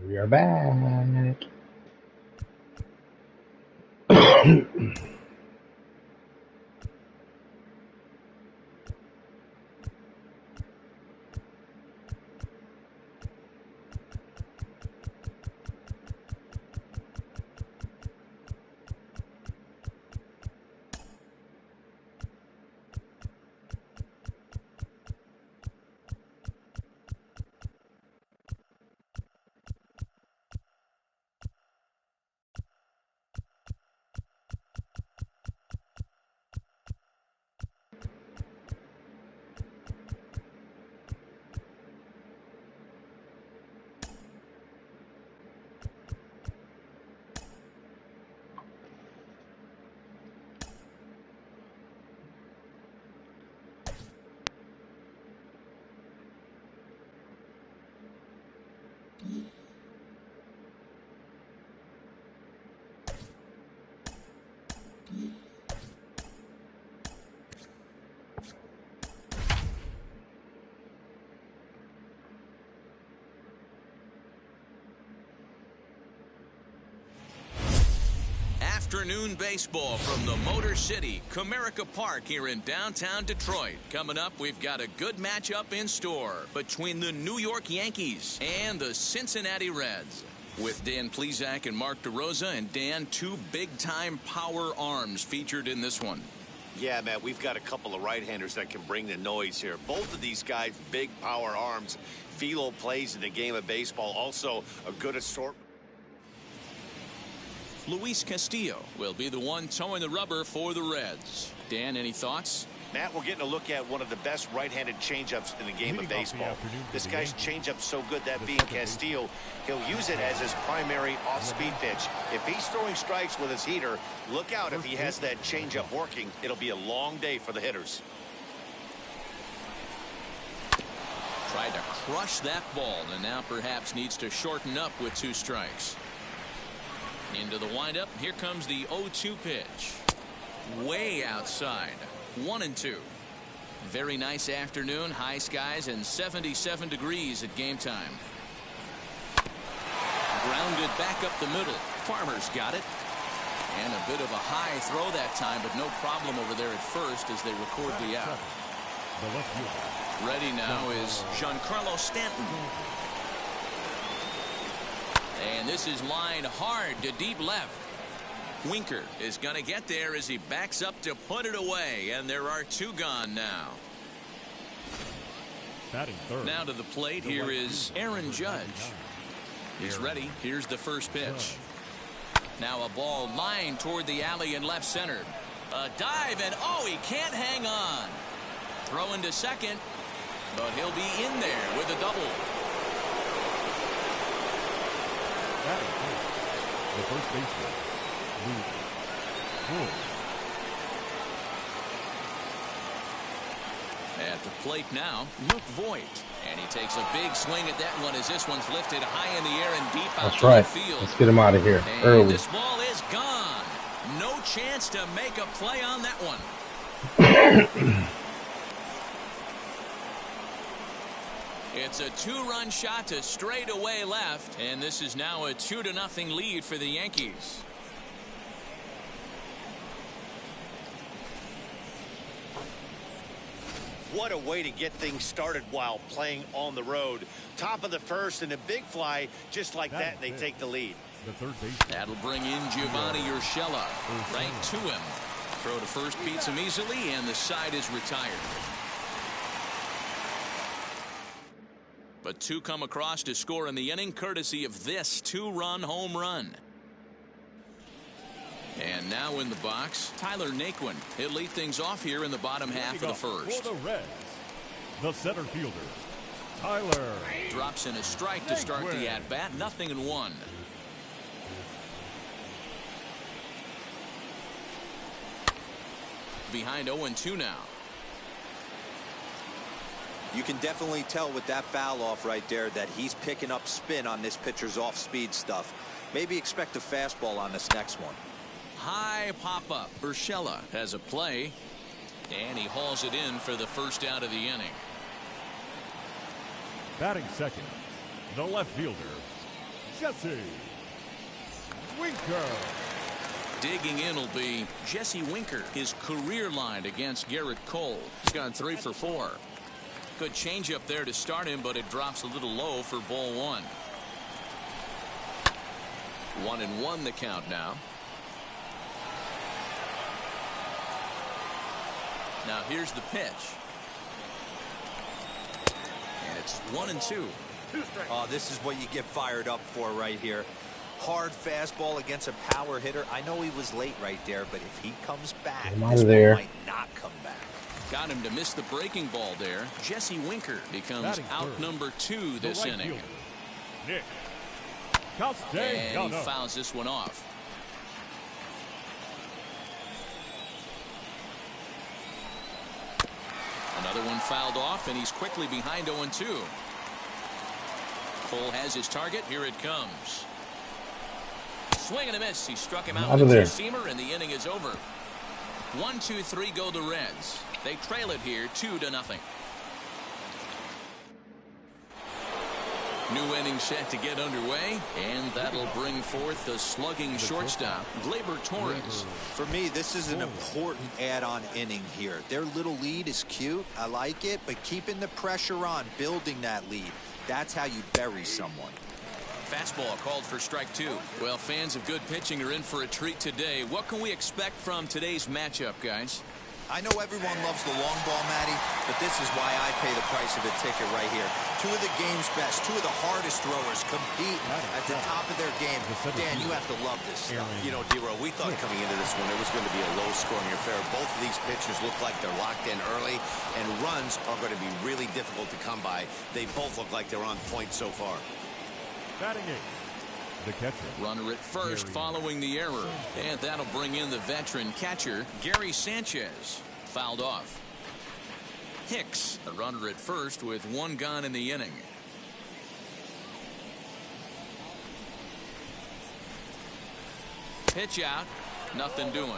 We are back. Afternoon baseball from the Motor City, Comerica Park here in downtown Detroit. Coming up, we've got a good matchup in store between the New York Yankees and the Cincinnati Reds. With Dan Plesac and Mark DeRosa, and Dan, two big-time power arms featured in this one. Yeah, Matt, we've got a couple of right-handers that can bring the noise here. Both of these guys, big power arms. Philo plays in the game of baseball. Also, a good assortment. Luis Castillo will be the one towing the rubber for the Reds. Dan, any thoughts? Matt, we're getting a look at one of the best right-handed changeups in the game of baseball. This guy's changeup's so good, that being Castillo, he'll use it as his primary off-speed pitch. If he's throwing strikes with his heater, look out if he has that changeup working. It'll be a long day for the hitters. Tried to crush that ball, and now perhaps needs to shorten up with 2 strikes. Into the windup. Here comes the 0-2 pitch. Way outside. 1-2. Very nice afternoon. High skies and 77 degrees at game time. Grounded back up the middle. Farmer's got it. And a bit of a high throw that time, but no problem over there at first as they record the out. Ready now is Giancarlo Stanton. And this is lined hard to deep left. Winker is going to get there as he backs up to put it away. And there are 2 gone now. Now to the plate, here is Aaron Judge. He's ready. Here's the first pitch. Now a ball lined toward the alley in left center. A dive, and oh, he can't hang on. Throw into second, but he'll be in there with a double. The first baseman, At the plate now, Luke Voigt. And he takes a big swing at that one as this one's lifted high in the air and deep out to the field. Let's get him out of here and early. This ball is gone. No chance to make a play on that one. It's a 2-run shot to straightaway left, and this is now a 2-0 lead for the Yankees. What a way to get things started while playing on the road. Top of the first and a big fly just like that, and they take the lead. That'll bring in Giovanni Urshela right to him. Throw to first beats him easily, and the side is retired. But 2 come across to score in the inning, courtesy of this 2-run home run. And now in the box, Tyler Naquin. He'll lead things off here in the bottom half of the first. For the Reds, the center fielder, Tyler. Drops in a strike to start the at-bat. 0-1. Behind 0-2 now. You can definitely tell with that foul off right there that he's picking up spin on this pitcher's off-speed stuff. Maybe expect a fastball on this next one. High pop-up. Urshela has a play, and he hauls it in for the first out of the inning. Batting second, the left fielder, Jesse Winker. Digging in will be Jesse Winker. His career line against Garrett Cole. He's gone 3 for 4. Good changeup there to start him, but it drops a little low for ball 1. 1-1 the count now. Now here's the pitch. And it's 1-2. Oh, this is what you get fired up for right here. Hard fastball against a power hitter. I know he was late right there, but if he comes back, this one might not come back. Got him to miss the breaking ball there. Jesse Winker becomes out number 2 this inning. And he fouls this one off. Another one fouled off, and he's quickly behind 0-2. Cole has his target. Here it comes. Swing and a miss. He struck him out with a two-seamer, and the inning is over. 1-2-3 go the Reds. They trail it here 2-0. New inning set to get underway, and that'll bring forth the slugging shortstop, Gleyber Torres. For me, this is an important add-on inning here. Their little lead is cute. I like it, but keeping the pressure on, building that lead, that's how you bury someone. Fastball called for strike 2. Well, fans of good pitching are in for a treat today. What can we expect from today's matchup, guys? I know everyone loves the long ball, Matty, but this is why I pay the price of a ticket right here. 2 of the game's best, 2 of the hardest throwers competing at the top of their game. Dan, you have to love this stuff. You know, D-Row, we thought coming into this one it was going to be a low-scoring affair. Both of these pitchers look like they're locked in early, and runs are going to be really difficult to come by. They both look like they're on point so far. Batting 8. The catcher. Runner at first following the error. And that'll bring in the veteran catcher, Gary Sanchez. Fouled off. Hicks, the runner at first with 1 gone in the inning. Pitch out. Nothing doing.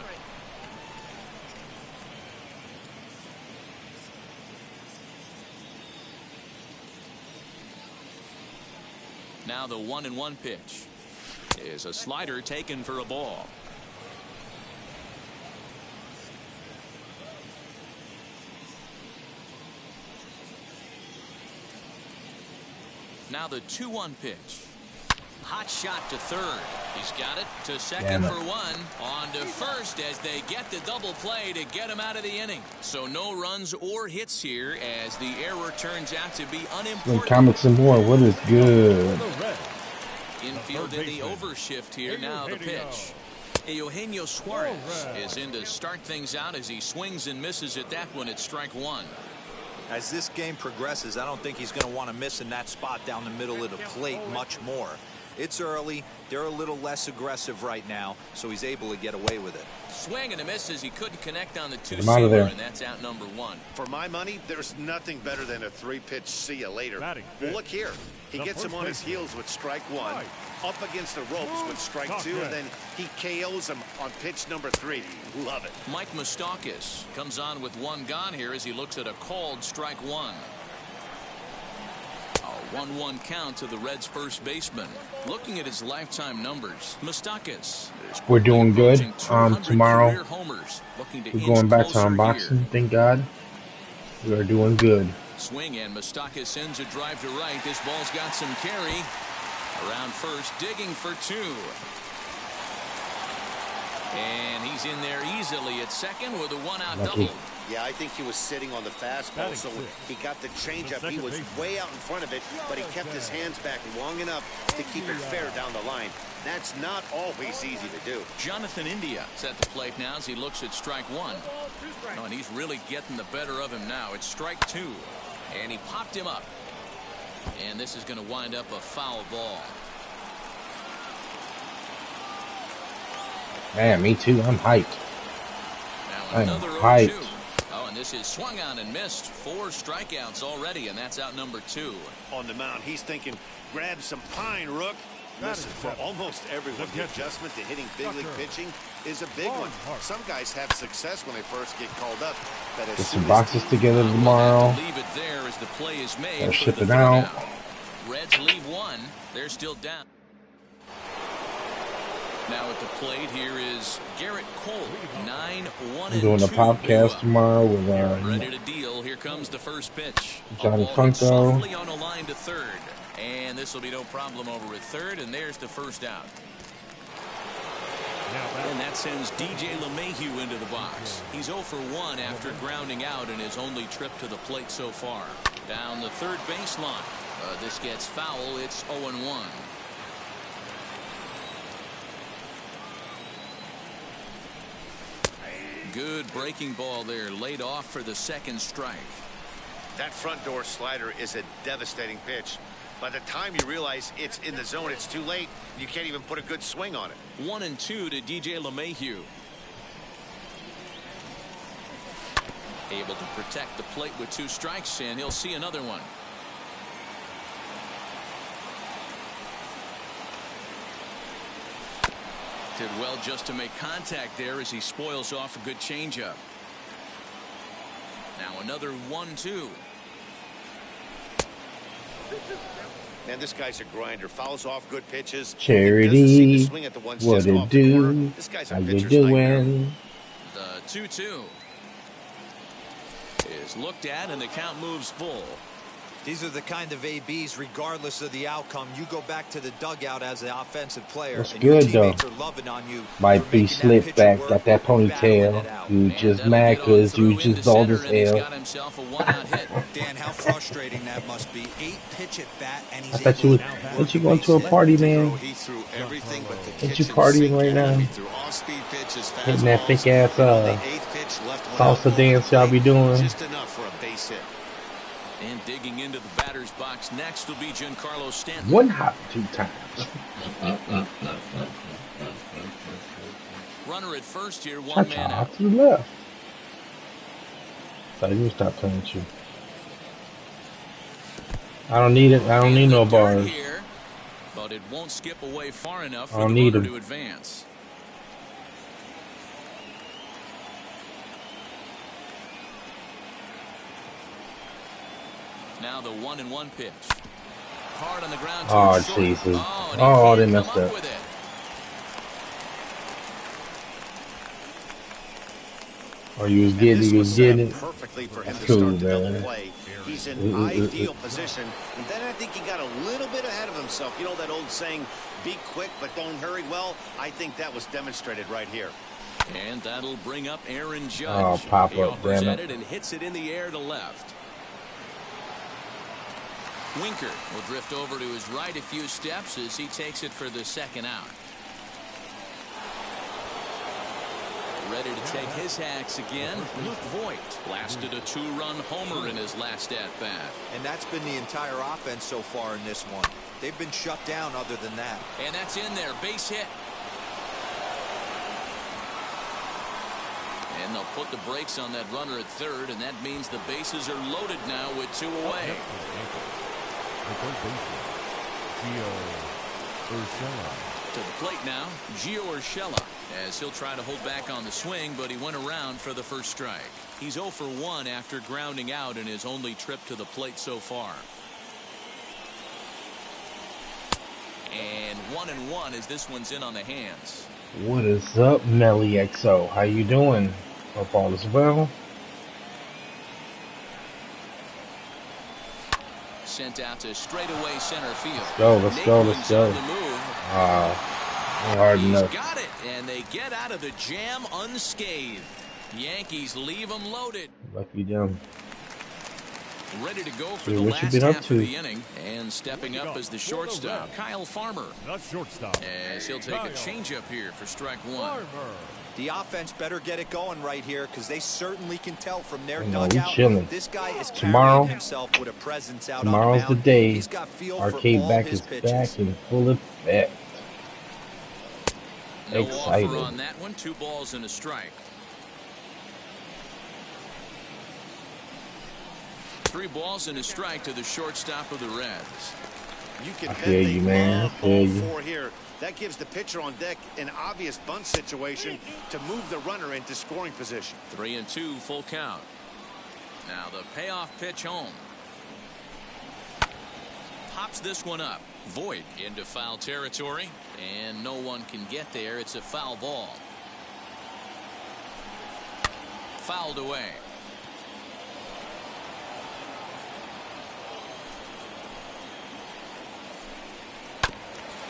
Now the 1-1 pitch is a slider taken for a ball. Now the 2-1 pitch. Hot shot to third. He's got it to second for 1. On to first as they get the double play to get him out of the inning. So no runs or hits here as the error turns out to be unimportant. Comment some more. What is good? Infield in the overshift here. Now the pitch. Eugenio Suarez is in to start things out as he swings and misses at that one at strike 1. As this game progresses, I don't think he's going to want to miss in that spot down the middle of the plate much more. It's early. They're a little less aggressive right now, so he's able to get away with it. Swing and a miss as he couldn't connect on the two-seamer, and that's out number 1. For my money, there's nothing better than a 3-pitch see you later. Well, look here. He gets him on his heels with strike 1, up against the ropes with strike 2, and then he KOs him on pitch number 3. Love it. Mike Moustakas comes on with 1 gone here as he looks at a called strike 1. A 1-1 count to the Reds' first baseman. Looking at his lifetime numbers, Moustakas. We're doing good. Tomorrow we're going back to unboxing. Thank God. We are doing good. Swing and Moustakas sends a drive to right. This ball's got some carry. Around first, digging for 2. And he's in there easily at second with a 1-out double. Yeah, I think he was sitting on the fastball, so he got the changeup. He was way out in front of it, but he kept his hands back long enough to keep it fair down the line. That's not always easy to do. Jonathan India is at the plate now as he looks at strike 1. Oh, and he's really getting the better of him now. It's strike 2. And he popped him up. And this is going to wind up a foul ball. Man, me too. I'm hyped. Now another 0-2. Oh, and this is swung on and missed. 4 strikeouts already, and that's out number 2. On the mound, he's thinking, grab some pine, Rook. Listen, for almost everyone, the adjustment to hitting big league pitching is a big one. Some guys have success when they first get called up. Get some boxes together tomorrow. Leave it there as the play is made. Gotta ship it out. Reds lead one. They're still down. Now at the plate here is Garrett Cole. 9-1-2. I'm doing a podcast tomorrow with ready to deal. Here comes the first pitch. Johnny Funko. Softly on a line to third. And this will be no problem over at third. And there's the first out. And that sends DJ LeMahieu into the box. He's 0 for 1 after grounding out in his only trip to the plate so far. Down the third baseline. This gets foul. It's 0-1. Good breaking ball there, laid off for the second strike. That front door slider is a devastating pitch. By the time you realize it's in the zone, it's too late. You can't even put a good swing on it. 1-2 to DJ LeMahieu. Able to protect the plate with 2 strikes, and he'll see another one. Did well just to make contact there as he spoils off a good changeup. Now another 1-2. Man, this guy's a grinder. Fouls off good pitches. Charity, what it do? How you doing? The 2-2 is looked at, and the count moves full. These are the kind of ABs, regardless of the outcome. You go back to the dugout as an offensive player. That's good, though. Might be slick back, got that ponytail. You just mad because you just bald as hell. Dan, how frustrating that must be. 8-pitch at bat, and he's I thought you going to a party, man. Ain't you partying right now? Hitting that thick ass salsa dance y'all be doing. Just enough for a base hit. And digging into the batter's box next will be Giancarlo Stanton. 1 hop 2 times. Runner at first here, 1 man out. To the left. So you stop playing with you. I don't need it. I don't need no bars. Here, but it won't skip away far enough I for don't the need runner them. to advance. Now the 1-1 pitch. Hard on the ground. Oh, Jesus. Oh, they messed up. Or you was getting it. Perfectly for him That's to cool, start the double man. play. He's in ideal position. And then I think he got a little bit ahead of himself. You know that old saying, be quick but don't hurry? Well, I think that was demonstrated right here. And that'll bring up Aaron Judge. Oh, pop he up, damn it. and hits it in the air to left. Winker will drift over to his right a few steps as he takes it for the second out. Ready to take his hacks again. Luke Voigt blasted a 2-run homer in his last at-bat. And that's been the entire offense so far in this one. They've been shut down other than that. And that's in there. Base hit. And they'll put the brakes on that runner at third, and that means the bases are loaded now with 2 away. To the plate now, Gio Urshela, as he'll try to hold back on the swing, but he went around for the first strike. He's 0 for 1 after grounding out in his only trip to the plate so far. And 1-1 as this one's in on the hands. What is up, Melly XO? How you doing? Hope all is well. Sent out to straightaway center field. Let's go. Hard enough. Got it, and they get out of the jam unscathed. Yankees leave them loaded. Lucky them. Ready to go for Dude, the what you last been up half to? of the inning, and stepping up as the shortstop, Kyle Farmer. That's shortstop. As he'll take a changeup here for strike 1. Farmer. The offense better get it going right here because they certainly can tell from their You know, we dugout. chilling. This guy is Tomorrow- carrying himself with a presence out Tomorrow's on the the mound. day. He's got feel Arcade for all back his is pitches. back in full effect. No Excited. offer on that one. 2 balls and a strike. 3 balls and a strike to the shortstop of the Reds. You can I bet feel they you, man. love I feel all you. 4 here. That gives the pitcher on deck an obvious bunt situation to move the runner into scoring position. 3-2 full count. Now the payoff pitch home. Pops this one up. Void into foul territory, and no one can get there. It's a foul ball. Fouled away.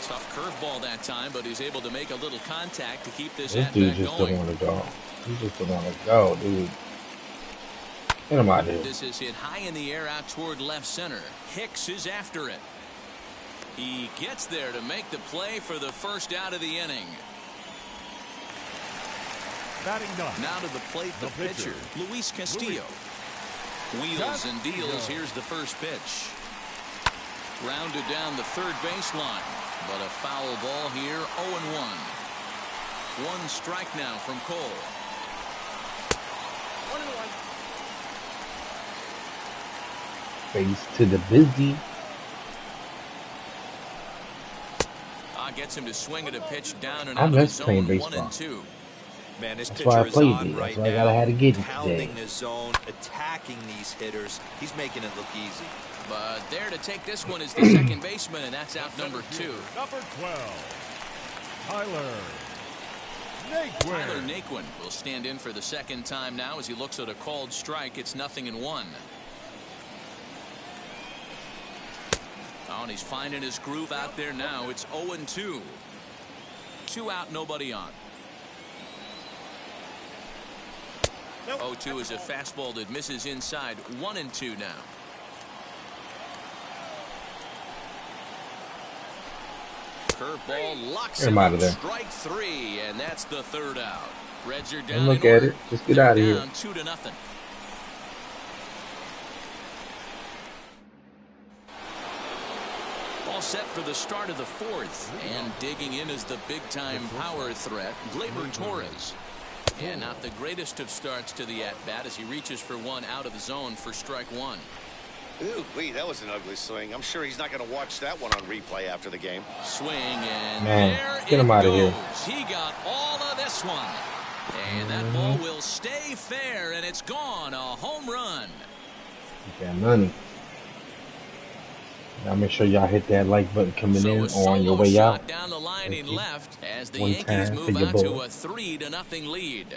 Tough curveball that time, but he's able to make a little contact to keep this at bat going. This dude just don't want to go. He just don't want to go, dude. Get him out of here. This is hit high in the air out toward left center. Hicks is after it. He gets there to make the play for the first out of the inning. Batting done. Now to the plate, the pitcher, Luis Castillo. Wheels and deals. Here's the first pitch. Rounded down the third baseline, but a foul ball here. 0-1. One strike now from Cole. 1-1. Face to the busy. Gets him to swing at a pitch down and I out of the miss playing zone. baseball. 1-2. Man, this That's pitcher why I is played on it. right That's why I now. gotta have to get it Pounding today. the zone, attacking these hitters. He's making it look easy. But there to take this one is the second baseman, and that's out number 2. Number 12, Tyler Naquin will stand in for the second time now as he looks at a called strike. It's 0-1. Oh, and he's finding his groove out there now. It's 0-2. 2 out, nobody on. 0-2 is a fastball that misses inside. 1-2 now. Curveball locks him out up. of there. Strike 3, and that's the third out. Reds are down. Don't look at it. Just get out of here. Down 2-0. All set for the start of the fourth, and digging in is the big-time power threat, Gleyber Torres. And not the greatest of starts to the at-bat as he reaches for one out of the zone for strike 1. Ooh, wait, that was an ugly swing. I'm sure he's not going to watch that one on replay after the game. Swing, and Man, there get him it out of goes. here. He got all of this one. And that ball will stay fair, and it's gone. A home run. Get that money. Now make sure y'all hit that like button coming in or on your way shot out. down the line in left as the One Yankees time move for your out to boy. a 3-0 lead.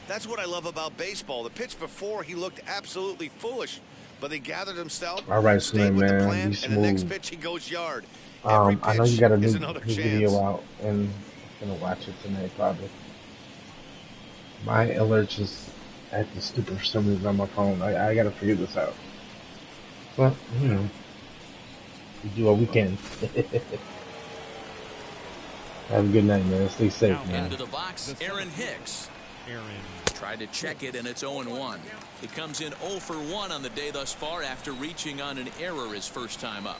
That's what I love about baseball. The pitch before, he looked absolutely foolish, but he gathered himself. All right, stayed Slim, with the man, plan, be and the next smooth. pitch he goes yard. Every I know pitch you got a is new another video chance. out, and I'm gonna watch it tonight probably. My alerts is acting stupid for some reason on my phone. I gotta figure this out. But you know, we do what we can. Have a good night, man. Stay safe, man. Into the box, Aaron Hicks. Tried to check it, and it's 0-1. It comes in 0 for 1 on the day thus far after reaching on an error his first time up.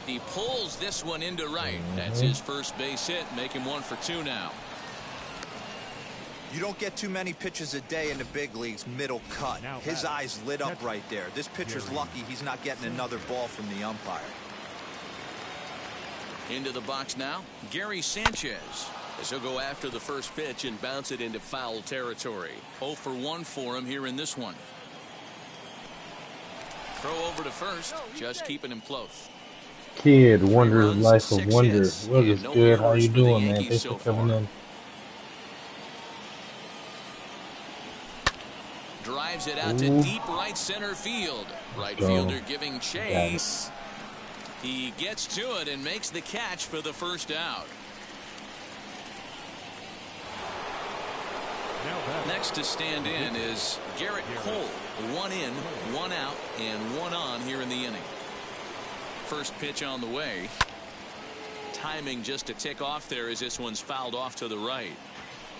He pulls this one into right. That's his first base hit, make him 1 for 2 now. You don't get too many pitches a day in the big leagues middle cut. His eyes lit up right there. This pitcher's lucky he's not getting another ball from the umpire. Into the box now, Gary Sanchez. As he'll go after the first pitch and bounce it into foul territory. 0 for 1 for him here in this one. Throw over to first, just keeping him close. Kid, Wonder's runs, Life of 6 Wonder. hits, What and is no good? How errors you for the doing, man? Yankees Thanks so for coming far. in. Drives it out to deep right center field. Right go. fielder giving chase. He gets to it and makes the catch for the first out. Next to stand in is Garrett Cole. 1 in, 1 out, and 1 on here in the inning. First pitch on the way. Timing just to tick off there as this one's fouled off to the right.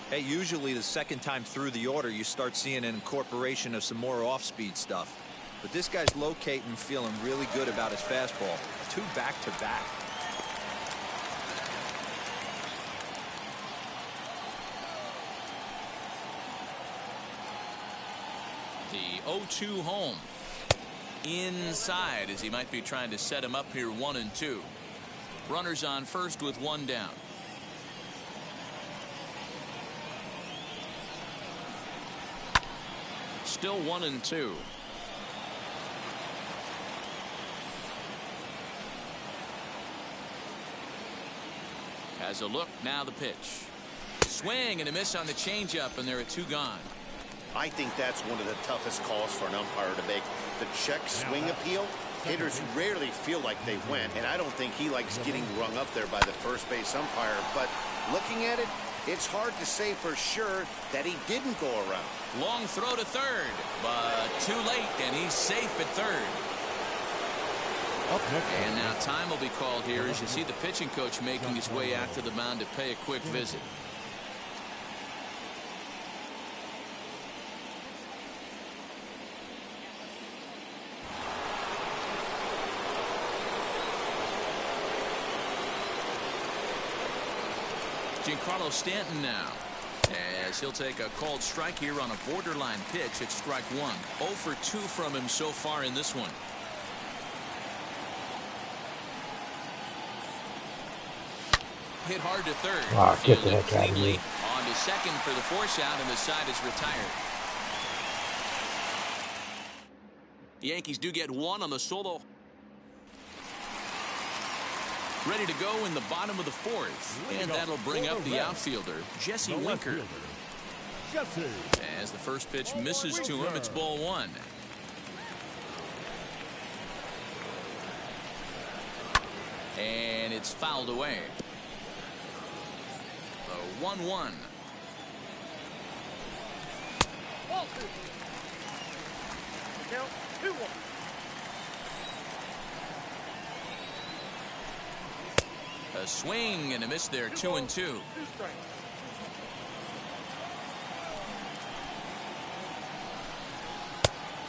Hey, usually the second time through the order you start seeing an incorporation of some more off-speed stuff. But this guy's locating, feeling really good about his fastball. 2 back-to-back. The 0-2 home. Inside as he might be trying to set him up here 1-2. Runners on first with 1 down. still 1-2. Has a look, now the pitch. Swing and a miss on the changeup, and there are 2 gone. I think that's one of the toughest calls for an umpire to make. The check swing appeal. Hitters rarely feel like they went, and I don't think he likes getting rung up there by the first base umpire. But looking at it, it's hard to say for sure that he didn't go around. Long throw to third, but too late, and he's safe at third. And now time will be called here as you see the pitching coach making his way out to the mound to pay a quick visit. Giancarlo Stanton now, as he'll take a called strike here on a borderline pitch at strike 1. 0 for 2 from him so far in this one. Hit hard to third. Oh, get the heck out of Cleanly here. on to second for the force out, and the side is retired. The Yankees do get 1 on the solo. Ready to go in the bottom of the 4th, and that'll bring up the outfielder, Jesse Winker. As the first pitch misses to him, it's ball 1. And it's fouled away. The 1-1. Count 2-1. A swing and a miss there, 2-2.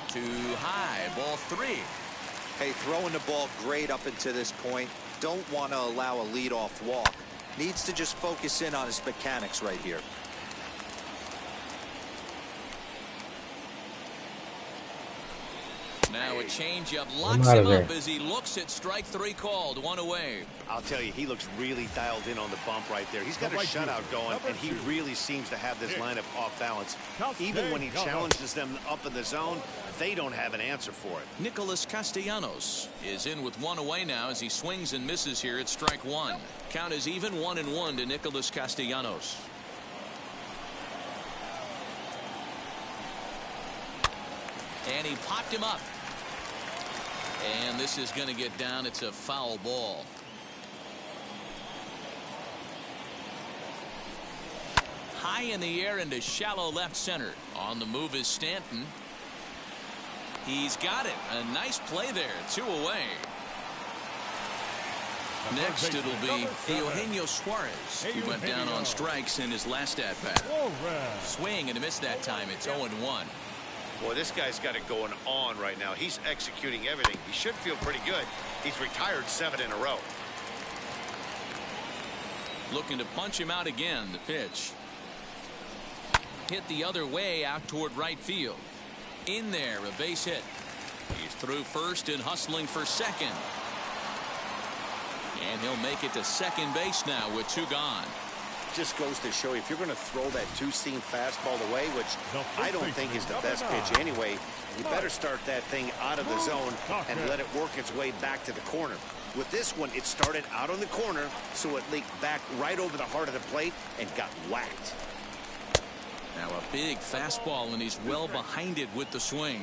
Too high, ball 3. Hey, throwing the ball great up until this point. Don't want to allow a leadoff walk. Needs to just focus in on his mechanics right here. Now a changeup locks him up as he looks at strike 3 called. 1 away. I'll tell you, he looks really dialed in on the bump right there. He's got a shutout going, and he really seems to have this lineup off balance. Even when he challenges them up in the zone, they don't have an answer for it. Nicholas Castellanos is in with 1 away now as he swings and misses here at strike 1. Count is even 1-1 to Nicholas Castellanos. And he popped him up. And this is going to get down. It's a foul ball. High in the air into shallow left center. On the move is Stanton. He's got it. A nice play there. 2 away. Next it'll be Eugenio Suarez, who went down on strikes in his last at bat. Swing and a miss that time. It's 0-1. Boy, this guy's got it going on right now. He's executing everything. He should feel pretty good. He's retired 7 in a row. Looking to punch him out again. The pitch. Hit the other way out toward right field. In there, a base hit. He's through first and hustling for second. And he'll make it to second base now with 2 gone. Just goes to show you, if you're going to throw that 2-seam fastball away, which I don't think is the best pitch anyway, you better start that thing out of the zone and let it work its way back to the corner. With this one, it started out on the corner, so it leaked back right over the heart of the plate and got whacked. Now a big fastball, and he's well behind it with the swing.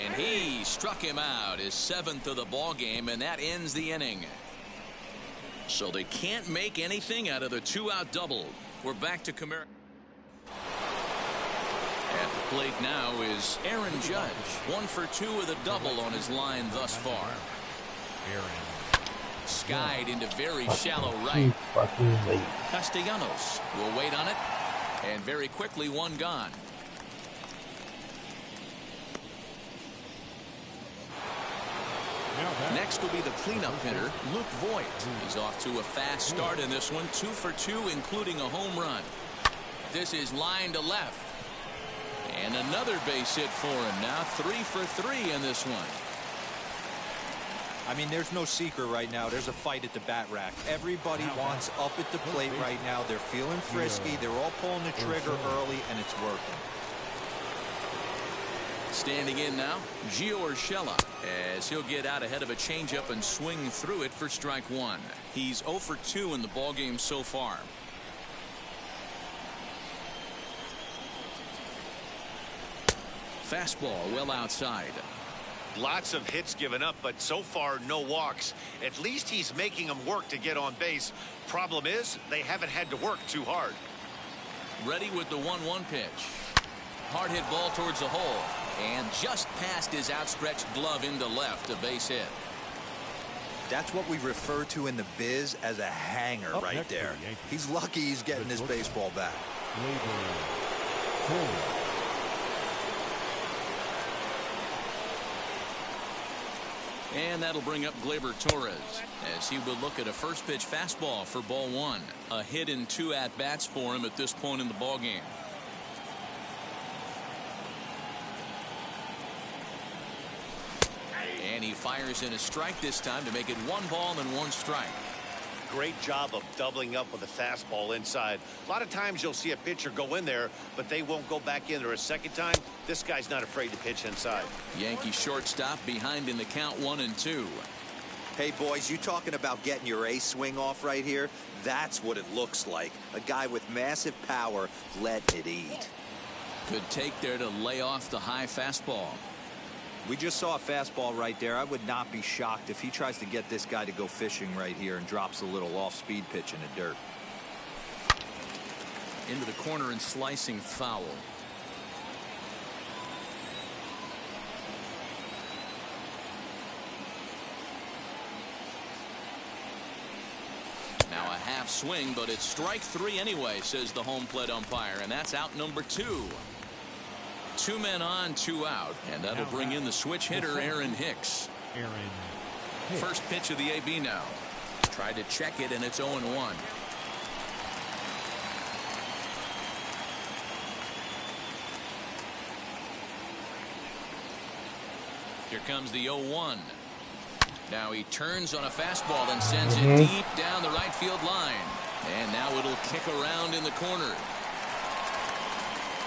And he struck him out, his 7th of the ball game, and that ends the inning. So they can't make anything out of the 2-out double. We're back to Comerica. At the plate now is Aaron Judge. 1 for 2 with a double on his line thus far. Skied into very shallow right. Castellanos will wait on it. And very quickly 1 gone. Next will be the cleanup hitter, Luke Voigt. He's off to a fast start in this one. 2 for 2, including a home run. This is line to left. And another base hit for him. Now 3 for 3 in this one. I mean, there's no secret right now. There's a fight at the bat rack. Everybody wants up at the plate right now. They're feeling frisky. They're all pulling the trigger early, and it's working. Standing in now, Gio Urshela, as he'll get out ahead of a changeup and swing through it for strike one. He's 0 for 2 in the ballgame so far. Fastball well outside. Lots of hits given up, but so far no walks. At least he's making them work to get on base. Problem is, they haven't had to work too hard. Ready with the 1-1 pitch. Hard hit ball towards the hole, and just past his outstretched glove into left, a base hit. That's what we refer to in the biz as a hanger right there. He's lucky he's getting his baseball back. And that'll bring up Gleyber Torres as he will look at a first pitch fastball for ball one. A hit in 2 at-bats for him at this point in the ballgame. And he fires in a strike this time to make it 1 ball and 1 strike. Great job of doubling up with a fastball inside. A lot of times you'll see a pitcher go in there, but they won't go back in there a second time. This guy's not afraid to pitch inside. Yankee shortstop behind in the count 1-2. Hey, boys, you talking about getting your ace swing off right here? That's what it looks like. A guy with massive power letting it eat. Good take there to lay off the high fastball. We just saw a fastball right there. I would not be shocked if he tries to get this guy to go fishing right here and drops a little off-speed pitch in the dirt. Into the corner and slicing foul. Now a half swing, but it's strike 3 anyway, says the home plate umpire, and that's out number 2. 2 men on, 2 out, and that'll bring in the switch hitter Aaron Hicks. First pitch of the AB now. Tried to check it, and it's 0-1. Here comes the 0-1. Now he turns on a fastball and sends it deep down the right field line. And now it'll kick around in the corner.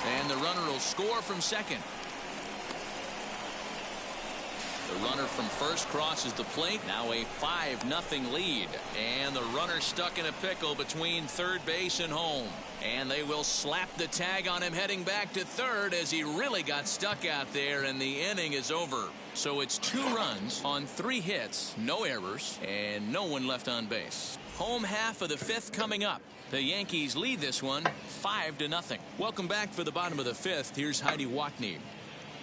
And the runner will score from second. The runner from first crosses the plate. Now a 5-0 lead. And the runner stuck in a pickle between third base and home. And they will slap the tag on him heading back to third as he really got stuck out there, and the inning is over. So it's 2 runs on 3 hits, no errors, and no one left on base. Home half of the 5th coming up. The Yankees lead this one 5-0. Welcome back for the bottom of the 5th. Here's Heidi Watney.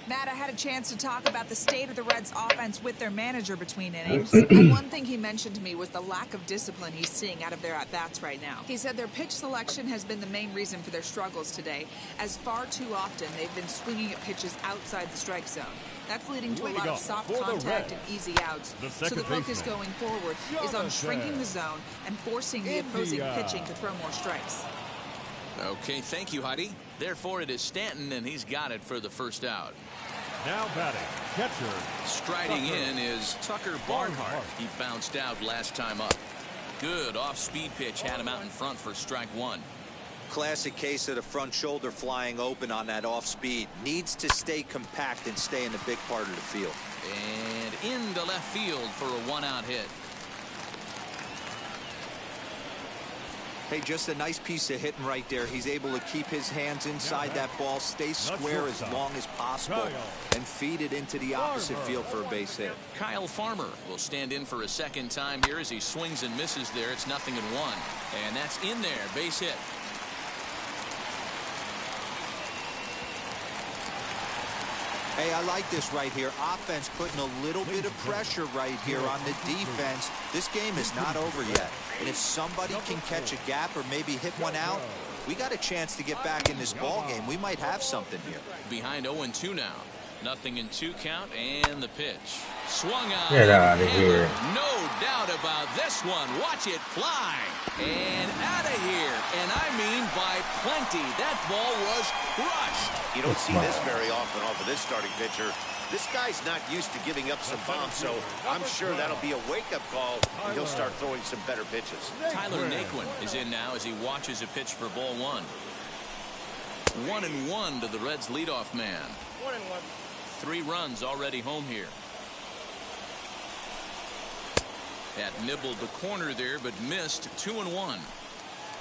Matt, I had a chance to talk about the state of the Reds offense with their manager between innings. And one thing he mentioned to me was the lack of discipline he's seeing out of their at-bats right now. He said their pitch selection has been the main reason for their struggles today, as far too often they've been swinging at pitches outside the strike zone. That's leading to a lot of soft contact and easy outs. So the focus going forward is on shrinking the zone and forcing the opposing pitching to throw more strikes. Okay, thank you, Heidi. Therefore, it is Stanton, and he's got it for the first out. Now batting, catcher. Striding in is Tucker Barnhart. He bounced out last time up. Good off-speed pitch had him out in front for strike 1. Classic case of the front shoulder flying open on that off-speed. Needs to stay compact and stay in the big part of the field. And into left field for a 1-out hit. Hey, just a nice piece of hitting right there. He's able to keep his hands inside that ball, stay square as long as possible, and feed it into the opposite field for a base hit. Kyle Farmer will stand in for a second time here as he swings and misses there. It's 0-1. And that's in there. Base hit. Hey, I like this right here. Offense putting a little bit of pressure right here on the defense. This game is not over yet. And if somebody can catch a gap or maybe hit one out, we got a chance to get back in this ball game. We might have something here. Behind 0-2 now. 0-2 count, and the pitch. Swung out. Get out of here. No doubt about this one. Watch it fly. And out of here. And I mean by plenty. That ball was crushed. You don't see this very often off of this starting pitcher. This guy's not used to giving up some bombs, so I'm sure that'll be a wake-up call, and he'll start throwing some better pitches. Tyler Naquin is in now as he watches a pitch for ball one. 1-1 to the Reds' leadoff man. 1-1. 3 runs already home here. That nibbled the corner there, but missed. 2-1.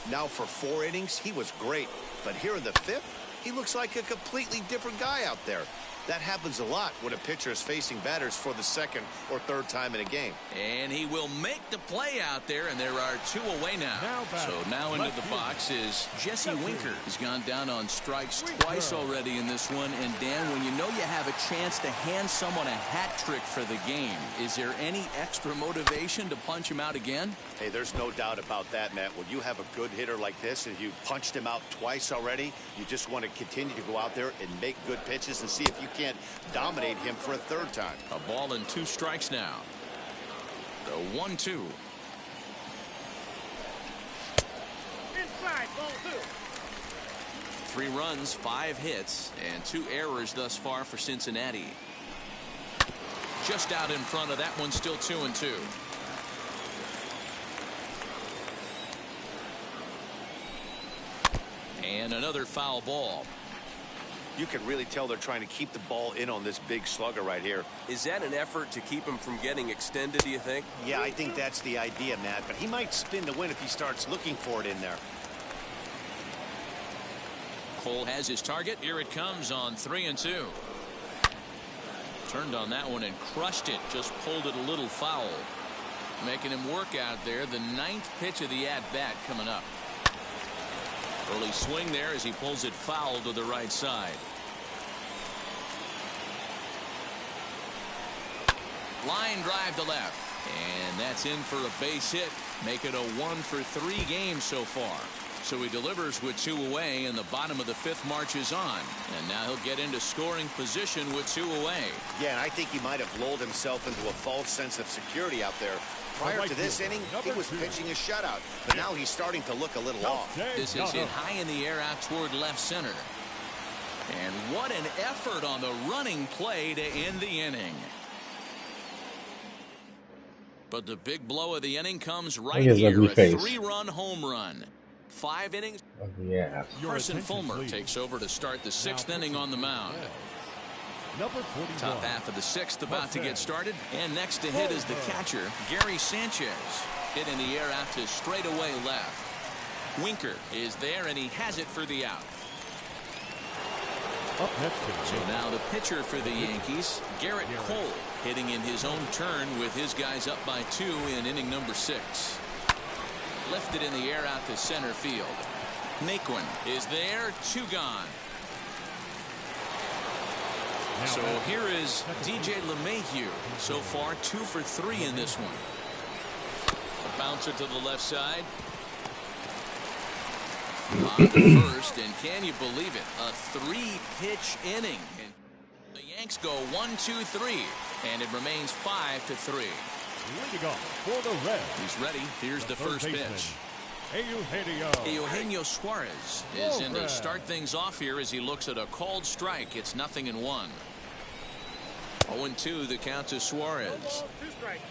Now for 4 innings, he was great, but here in the 5th, he looks like a completely different guy out there. That happens a lot when a pitcher is facing batters for the 2nd or 3rd time in a game. And he will make the play out there, and there are 2 away now. So now into the box is Jesse Winker. He's gone down on strikes twice already in this one. And Dan, when you know you have a chance to hand someone a hat trick for the game, is there any extra motivation to punch him out again? Hey, there's no doubt about that, Matt. When you have a good hitter like this and you punched him out twice already, you just want to continue to go out there and make good pitches and see if you can't dominate him for a 3rd time. A ball and 2 strikes now. The 1-2. Inside, ball 2. 3 runs, 5 hits, and 2 errors thus far for Cincinnati. Just out in front of that one, still 2-2. And another foul ball. You can really tell they're trying to keep the ball in on this big slugger right here. Is that an effort to keep him from getting extended, do you think? Yeah, I think that's the idea, Matt, but he might spin to win if he starts looking for it in there. Cole has his target. Here it comes on 3-2. Turned on that one and crushed it. Just pulled it a little foul. Making him work out there. The 9th pitch of the at-bat coming up. Early swing there as he pulls it foul to the right side. Line drive to left. And that's in for a base hit. Make it a 1-for-3 game so far. So he delivers with 2 away, and the bottom of the 5th marches on. And now he'll get into scoring position with 2 away. Yeah, and I think he might have lulled himself into a false sense of security out there. Prior to this inning, he was pitching a shutout, but now he's starting to look a little off. This is hit high in the air out toward left center. And what an effort on the running play to end the inning. But the big blow of the inning comes right here. A 3-run home run. 5 innings. Yeah. Carson Fulmer takes over to start the 6th inning on the mound. Top half of the 6th about to get started, and next to hit is the catcher, Gary Sanchez. Hit in the air out to straightaway left. Winker is there, and he has it for the out. So now the pitcher for the Yankees, Garrett Cole, hitting in his own turn with his guys up by 2 in inning number 6. Lifted in the air out to center field. Naquin is there, 2 gone. So here is DJ LeMahieu. So far 2 for 3 in this one. A bouncer to the left side. On the first, and can you believe it? A 3-pitch inning. And the Yanks go 1-2-3, and it remains 5-3. Leading off for the Reds. He's ready. Here's the first pitch. Eugenio Suarez is in to start things off here as he looks at a called strike. It's 0-1. 0-2 the count to Suarez. 2 strikes.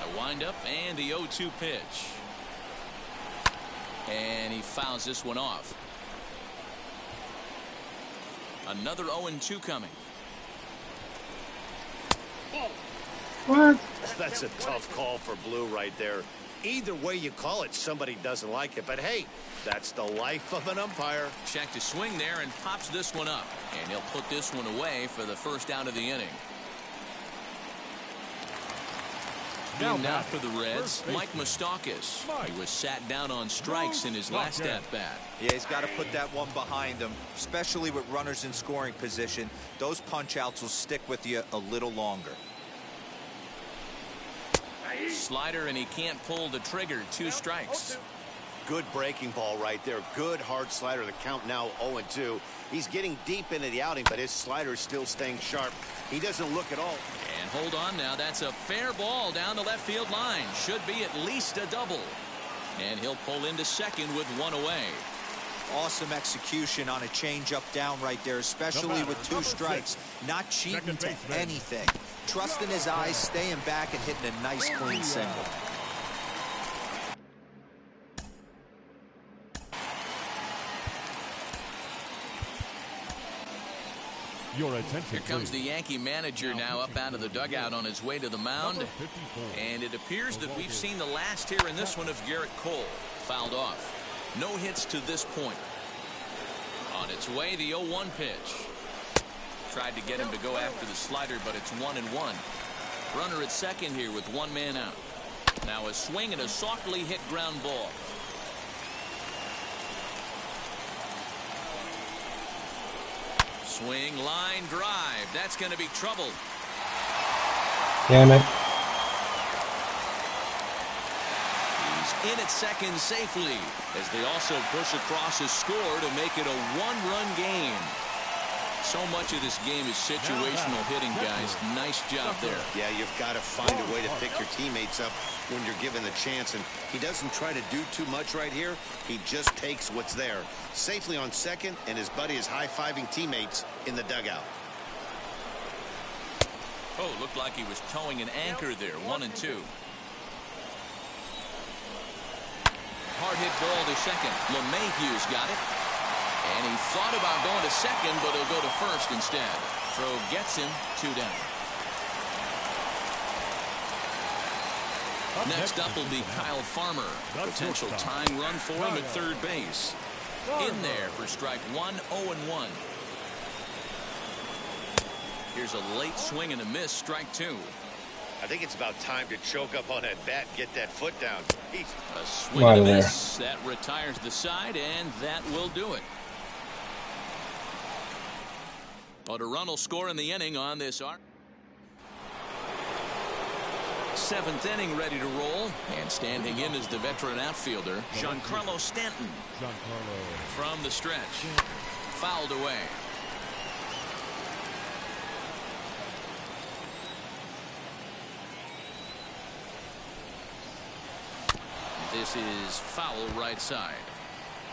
A windup and the 0-2 pitch. And he fouls this one off. Another 0-2 coming. What? That's a tough call for Blue right there. Either way you call it, somebody doesn't like it. But hey, that's the life of an umpire. Check to swing there and pops this one up. And he'll put this one away for the first out of the inning. Now for the Reds, Mike Moustakas. He was sat down on strikes in his last at-bat. Yeah, he's got to put that one behind him, especially with runners in scoring position. Those punch-outs will stick with you a little longer. Slider, and he can't pull the trigger. 2 strikes. Good breaking ball right there. Good hard slider. The count now 0-2. He's getting deep into the outing, but his slider is still staying sharp. He doesn't look at all. And hold on now. That's a fair ball down the left field line. Should be at least a double. And he'll pull into second with one away. Awesome execution on a changeup down right there, especially with 2 strikes. Not cheating to anything. Trusting his eyes, staying back, and hitting a nice clean single. Your attention, Here comes the Yankee manager now up out of the dugout on his way to the mound. And it appears that we've seen the last here in this one of Garrett Cole. Fouled off. No hits to this point. On its way, the 0-1 pitch. Tried to get him to go after the slider, but it's 1-1. Runner at second here with 1 man out. Now a swing and a softly hit ground ball. Swing, line, drive. That's going to be trouble. Damn it. He's in at second safely as they also push across his score to make it a 1-run game. So much of this game is situational hitting, guys. Nice job there. Yeah, you've got to find a way to pick your teammates up when you're given the chance, and he doesn't try to do too much right here. He just takes what's there. Safely on second, and his buddy is high-fiving teammates in the dugout. Oh, looked like he was towing an anchor there. 1-2. Hard hit ball to second. LeMahieu's got it. And he thought about going to second, but he'll go to first instead. Throw gets him 2 down. Next up will be Kyle Farmer. Potential tying run for him at third base. In there for strike 1, 0-1. Here's a late swing and a miss, strike 2. I think it's about time to choke up on that bat, get that foot down. A swing and a miss. That retires the side, and that will do it. But a run will score in the inning on this arc. 7th inning ready to roll. And standing in is the veteran outfielder, Giancarlo Stanton. From the stretch. Fouled away. This is foul right side.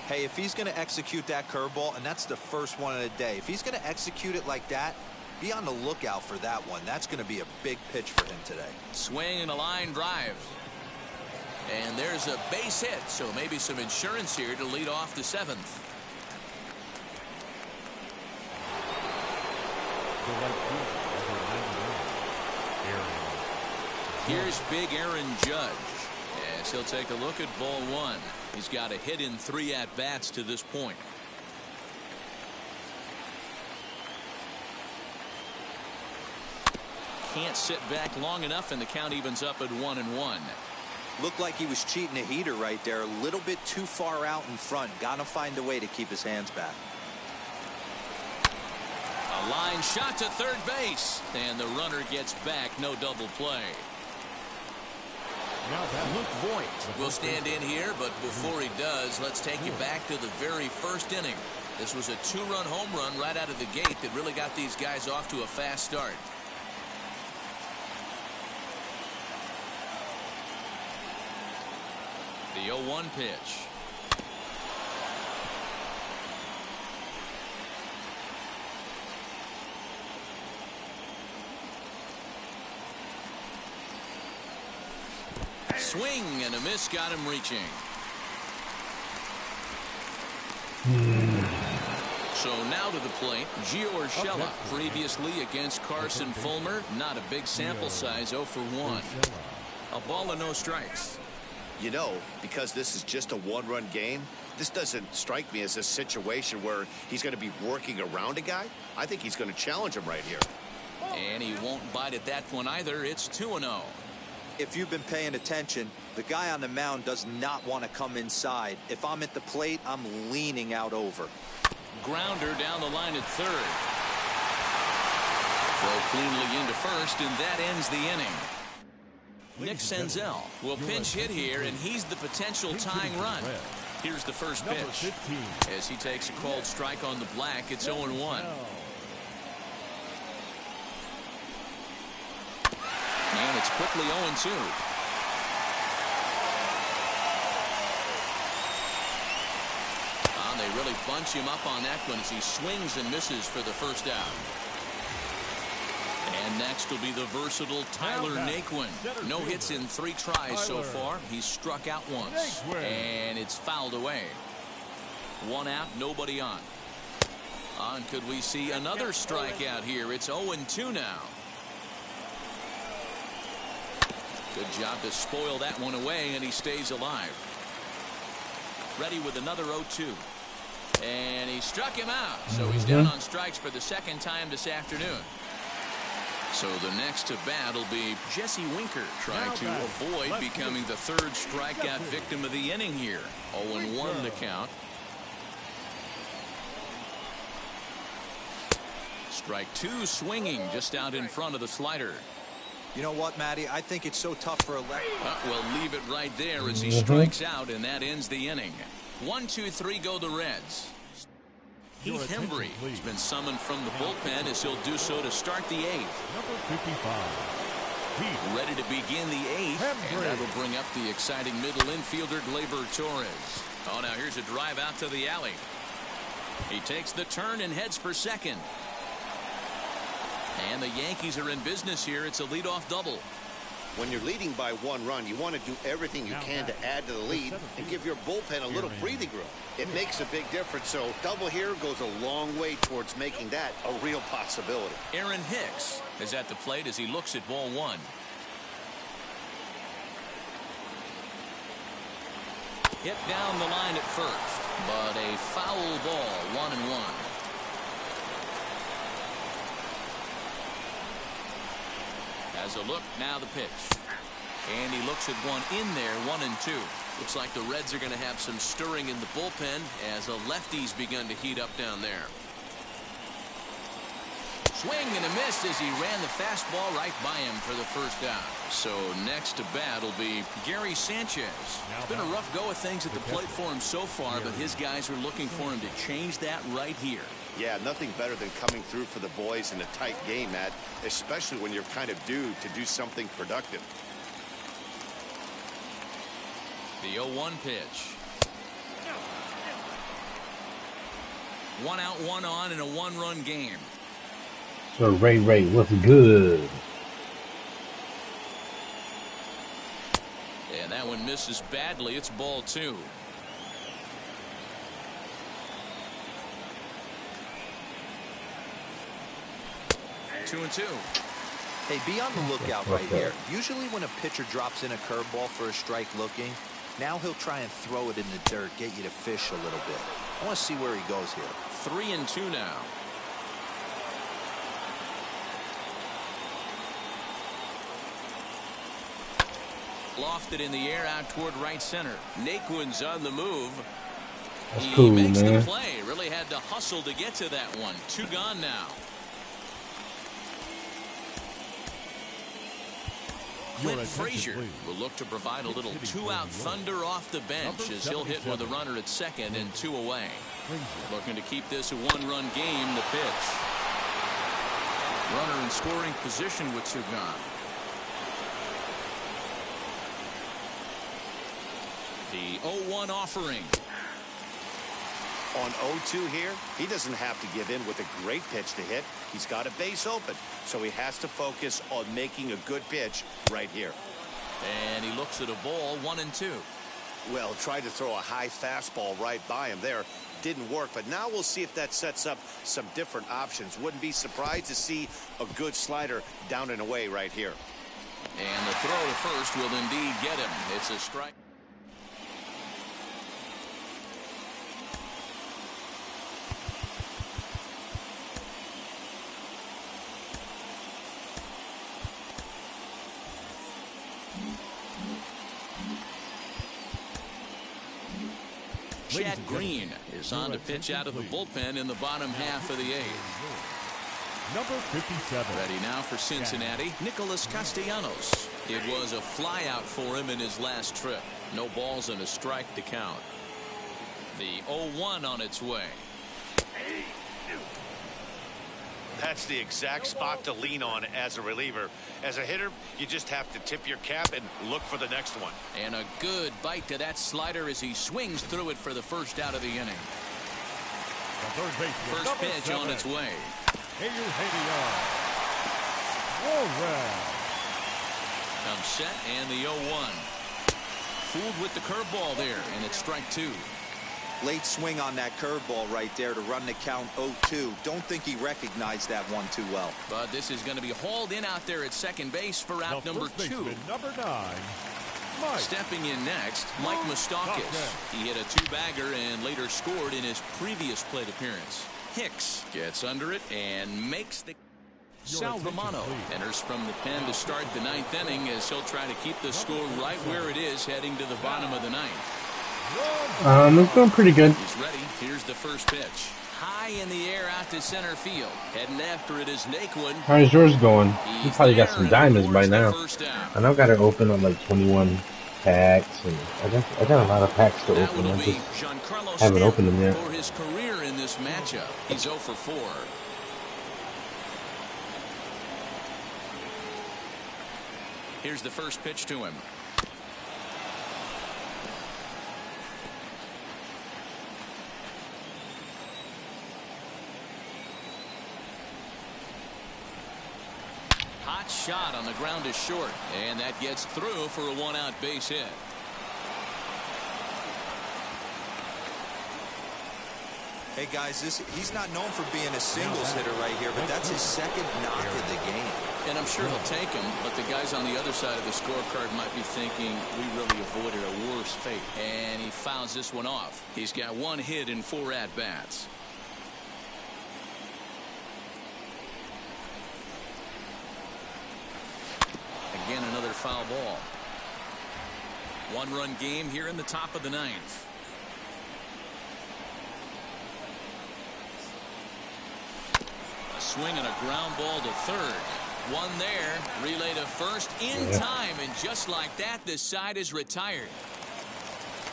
Hey, if he's going to execute that curveball, and that's the first one of the day, if he's going to execute it like that, be on the lookout for that one. That's going to be a big pitch for him today. Swing and a line drive. And there's a base hit, so maybe some insurance here to lead off the 7th. Here's big Aaron Judge. As he'll take a look at ball 1. He's got a hit in 3 at-bats to this point. Can't sit back long enough, and the count evens up at 1-1. Looked like he was cheating a heater right there. A little bit too far out in front. Got to find a way to keep his hands back. A line shot to third base. And the runner gets back. No double play. Luke Voigt will stand in here, but before he does, let's take you back to the very first inning. This was a 2-run home run right out of the gate that really got these guys off to a fast start. The 0-1 pitch. Swing and a miss got him reaching. So now to the plate, Gio Urshela, previously against Carson Fulmer. Not a big sample size, 0 for 1. A ball and no strikes. You know, because this is just a 1-run game, this doesn't strike me as a situation where he's going to be working around a guy. I think he's going to challenge him right here. And he won't bite at that one either. It's 2-0. If you've been paying attention, the guy on the mound does not want to come inside. If I'm at the plate, I'm leaning out over. Grounder down the line at third. Throw cleanly into first, and that ends the inning. Nick Senzel will pinch hit here, and he's the potential tying run. Here's the first pitch. As he takes a called strike on the black, it's 0-1. And it's quickly 0-2. They really bunch him up on that one as he swings and misses for the first out. And next will be the versatile Tyler Naquin. No hits in 3 tries so far. He's struck out once. And it's fouled away. 1 out, nobody on. Could we see another strikeout here? It's 0-2 now. Good job to spoil that one away, and he stays alive. Ready with another 0-2. And he struck him out. So he's down on strikes for the 2nd time this afternoon. So the next to bat will be Jesse Winker, trying to avoid becoming the 3rd strikeout victim of the inning here. 0-1 the count. Strike 2 swinging just out in front of the slider. You know what, Matty? I think it's so tough for a lefty. We'll leave it right there as he strikes out, and that ends the inning. 1, 2, 3 go the Reds. Heath Hembry has been summoned from the bullpen as he'll do so to start the 8th. Number 55. Ready to begin the 8th, and that'll bring up the exciting middle infielder Gleyber Torres. Oh, now here's a drive out to the alley. He takes the turn and heads for second. And the Yankees are in business here. It's a leadoff double. When you're leading by 1 run, you want to do everything you can to add to the lead and give your bullpen a little breathing room. It makes a big difference, so double here goes a long way towards making that a real possibility. Aaron Hicks is at the plate as he looks at ball 1. Hit down the line at first, but a foul ball, 1-1. As a look, now the pitch. And he looks at one in there, 1-2. Looks like the Reds are going to have some stirring in the bullpen as a lefty's begun to heat up down there. Swing and a miss as he ran the fastball right by him for the first out. So next to bat will be Gary Sanchez. It's been a rough go of things at the plate for him so far, but his guys are looking for him to change that right here. Yeah, nothing better than coming through for the boys in a tight game, Matt, especially when you're kind of due to do something productive. The 0-1 pitch. 1 out, 1 on in a 1-run game. So Ray, what's good? And that one misses badly. It's ball 2. Two and 2. Hey, be on the lookout right here. Usually when a pitcher drops in a curveball for a strike looking, now he'll try and throw it in the dirt, get you to fish a little bit. I want to see where he goes here. 3 and 2 now. Lofted in the air out toward right center. Naquin's on the move. That's cool, makes man. the play. Really had to hustle to get to that one. 2 gone now. Clint Frazier will look to provide a little 2-out thunder off the bench as he'll hit with a runner at second and 2 away. Looking to keep this a 1-run game. The pitch. Runner in scoring position with 2 gone. The 0-1 offering. On 0-2 here, he doesn't have to give in with a great pitch to hit. He's got a base open, so he has to focus on making a good pitch right here. And he looks at a ball, 1 and 2. Well, tried to throw a high fastball right by him there. Didn't work, but now we'll see if that sets up some different options. Wouldn't be surprised to see a good slider down and away right here. And the throw to first will indeed get him. It's a strike. Chad Green is on to pitch out of the bullpen in the bottom half of the 8th. Number 57. Ready now for Cincinnati, Nicholas Castellanos. It was a flyout for him in his last trip. No balls and a strike to count. The 0-1 on its way. That's the exact spot to lean on as a reliever. As a hitter, you just have to tip your cap and look for the next one. And a good bite to that slider as he swings through it for the first out of the inning. First pitch on its way. Comes set and the 0-1. Fooled with the curveball there, and it's strike 2. Late swing on that curveball right there to run the count 0-2. Don't think he recognized that one too well. But this is going to be hauled in out there at second base for out number 2. Number 9. Mike. Stepping in next, Mike Moustakas. He hit a 2-bagger and later scored in his previous plate appearance. Hicks gets under it and makes the... Sal Romano enters from the pen to start the 9th inning as he'll try to keep the score right where it is heading to the bottom of the 9th. It's going pretty good. He's ready. Here's the first pitch. High in the air out to center field. Heading after it is Naquin. How's yours going? You probably got some diamonds by now. And I've got it open on like 21 packs, and I got a lot of packs to open. I just haven't opened them yet. For his career in this matchup, he's 0 for 4. Here's the first pitch to him. Hot shot on the ground is short, and that gets through for a 1-out base hit. Hey guys, he's not known for being a singles hitter right here, but that's his second knock of the game. And I'm sure he'll take him, but the guys on the other side of the scorecard might be thinking we really avoided a worse fate. And he fouls this one off. He's got 1 hit in 4 at-bats. Again, another foul ball. 1-run game here in the top of the 9th. A swing and a ground ball to third. 1 there, relay to first in time, and just like that, the side is retired.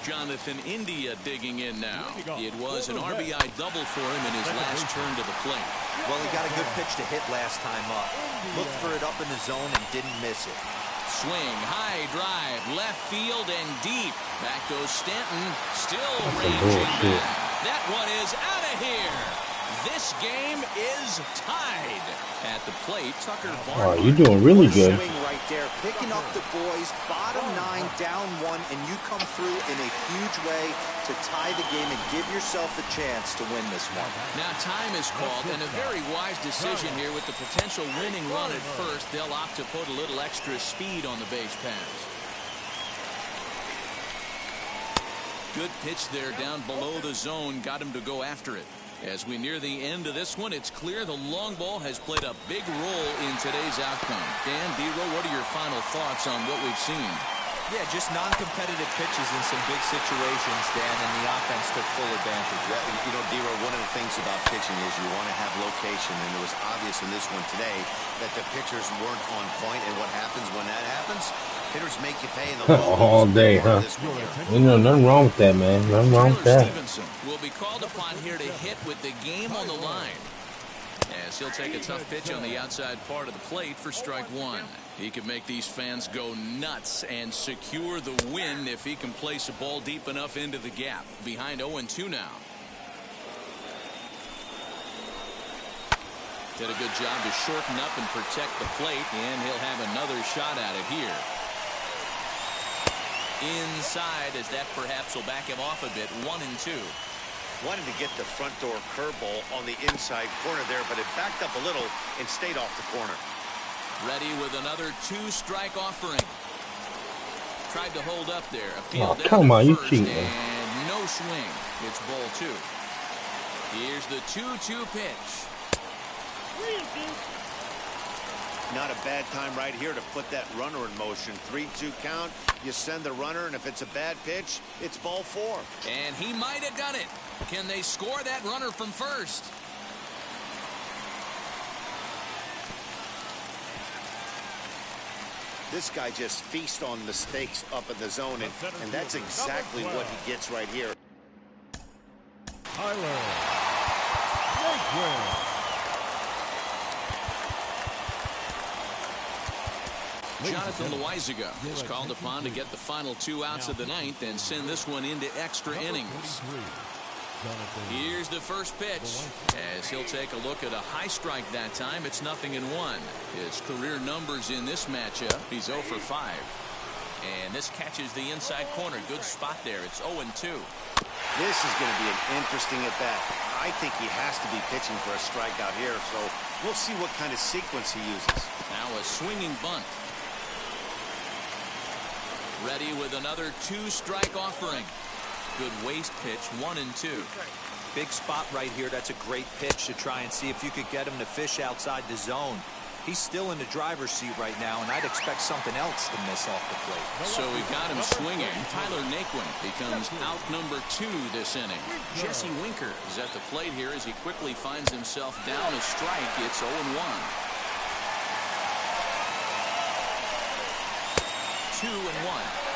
Jonathan India digging in now. It was an RBI double for him in his last turn to the plate. Well, he got a good pitch to hit last time up. Looked for it up in the zone and didn't miss it. Swing, high drive, left field and deep. Back goes Stanton, still raging back. That one is out of here. This game is tied. At the plate, Tucker Barnhart. Oh, you're doing really good. Swing right there, picking up the boys, bottom 9, down 1, and you come through in a huge way to tie the game and give yourself a chance to win this one. Now time is called, and a very wise decision here with the potential winning run at first. They'll opt to put a little extra speed on the base paths. Good pitch there down below the zone, got him to go after it. As we near the end of this one, it's clear the long ball has played a big role in today's outcome. Dan, D-Row, what are your final thoughts on what we've seen? Yeah, just non-competitive pitches in some big situations, Dan, and the offense took full advantage. Yeah, you know, D-Row, one of the things about pitching is you want to have location, and it was obvious in this one today that the pitchers weren't on point, and what happens when that happens? Hitters make you pay in the all day, huh? You know, nothing wrong with that, man. Nothing wrong with that. Stevenson will be called upon here to hit with the game on the line, as he'll take a tough pitch on the outside part of the plate for strike 1. He could make these fans go nuts and secure the win if he can place a ball deep enough into the gap. Behind 0-2 now. Did a good job to shorten up and protect the plate, and he'll have another shot at it here. Inside, as that perhaps will back him off a bit. 1-2. Wanted to get the front door curveball on the inside corner there, but it backed up a little and stayed off the corner. Ready with another 2-strike offering. Tried to hold up there. Oh, come on, you cheating. And no swing. It's ball 2. Here's the 2-2 pitch. Not a bad time right here to put that runner in motion. 3-2 count. You send the runner, and if it's a bad pitch, it's ball 4. And he might have done it. Can they score that runner from first? This guy just feasts on mistakes up in the zone, and that's exactly what he gets right here. Tyler. Jonathan Loizaga is called upon to get the final 2 outs of the 9th and send this one into extra innings. Here's the first pitch. As he'll take a look at a high strike that time, it's 0-1. His career numbers in this matchup, he's 0 for 5. And this catches the inside corner. Good spot there. It's 0-2. This is going to be an interesting at bat. I think he has to be pitching for a strikeout here, so we'll see what kind of sequence he uses. Now a swinging bunt. Ready with another 2-strike offering. Good waste pitch, 1-2. Big spot right here. That's a great pitch to try and see if you could get him to fish outside the zone. He's still in the driver's seat right now, and I'd expect something else to miss off the plate. So we've got him swinging. Tyler Naquin becomes out number 2 this inning. Jesse Winker is at the plate here as he quickly finds himself down a strike. It's 0-1. 2-1.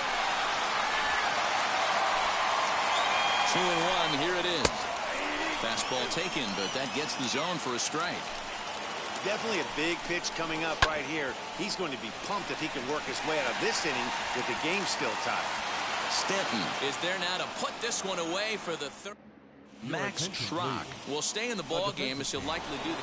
2-1. Here it is. Fastball taken, but that gets the zone for a strike. Definitely a big pitch coming up right here. He's going to be pumped if he can work his way out of this inning with the game still tied. Stanton is there now to put this one away for the third. Max Schrock will stay in the ball game as he'll likely do the.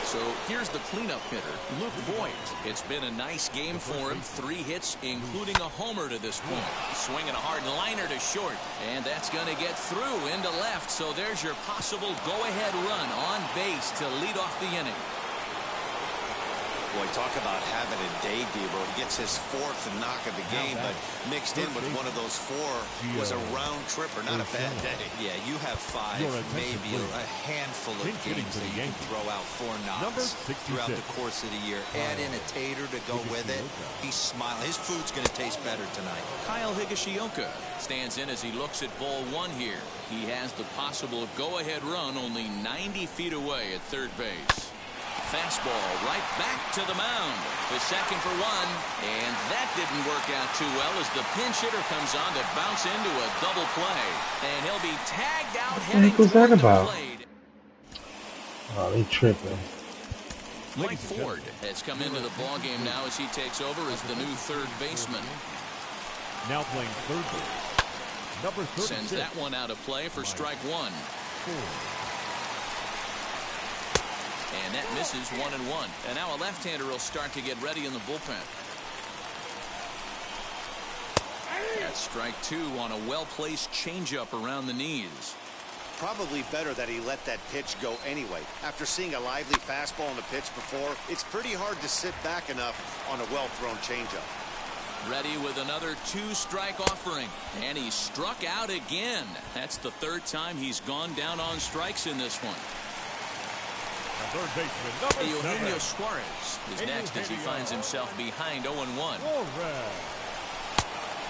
So here's the cleanup hitter, Luke Voigt. It's been a nice game for him. 3 hits, including a homer to this point. Swinging a hard liner to short, and that's going to get through into left. So there's your possible go-ahead run on base to lead off the inning. Boy, talk about having a day, Debo. He gets his 4th knock of the game, but mixed in with one of those 4 was a round tripper. Not a bad day. Yeah, you have 5, maybe a handful of games that you can throw out 4 knocks throughout the course of the year. Add in a tater to go with it. He's smiling. His food's going to taste better tonight. Kyle Higashioka stands in as he looks at ball 1 here. He has the possible go-ahead run only 90 feet away at third base. Fastball right back to the mound. The second for 1, and that didn't work out too well as the pinch hitter comes on to bounce into a double play, and he'll be tagged out heading toward the plate. Oh, they tripping. Mike Ford has come into the ball game now as he takes over as the new third baseman. Now playing third base, number 36. Sends that one out of play for strike 1. And that misses 1-1. And now a left-hander will start to get ready in the bullpen. That's strike 2 on a well-placed changeup around the knees. Probably better that he let that pitch go anyway. After seeing a lively fastball on the pitch before, it's pretty hard to sit back enough on a well-thrown changeup. Ready with another 2-strike offering. And he's struck out again. That's the 3rd time he's gone down on strikes in this one. Third baseman, Eugenio Suarez is next as he finds himself behind 0-1.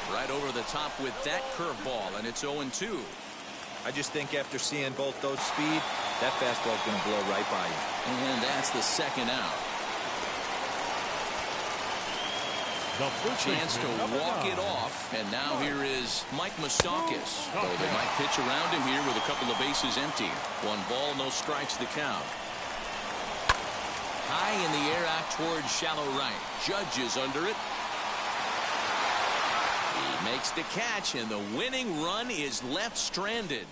Right over the top with that curveball, and it's 0-2. I just think after seeing both those speed, that fastball's going to blow right by you. And that's the 2nd out. Chance to walk it off, and now here is Mike Moustakas. Though they might pitch around him here with a couple of bases empty. 1 ball, no strikes the count. High in the air out towards shallow right. Judge is under it. He makes the catch, and the winning run is left stranded.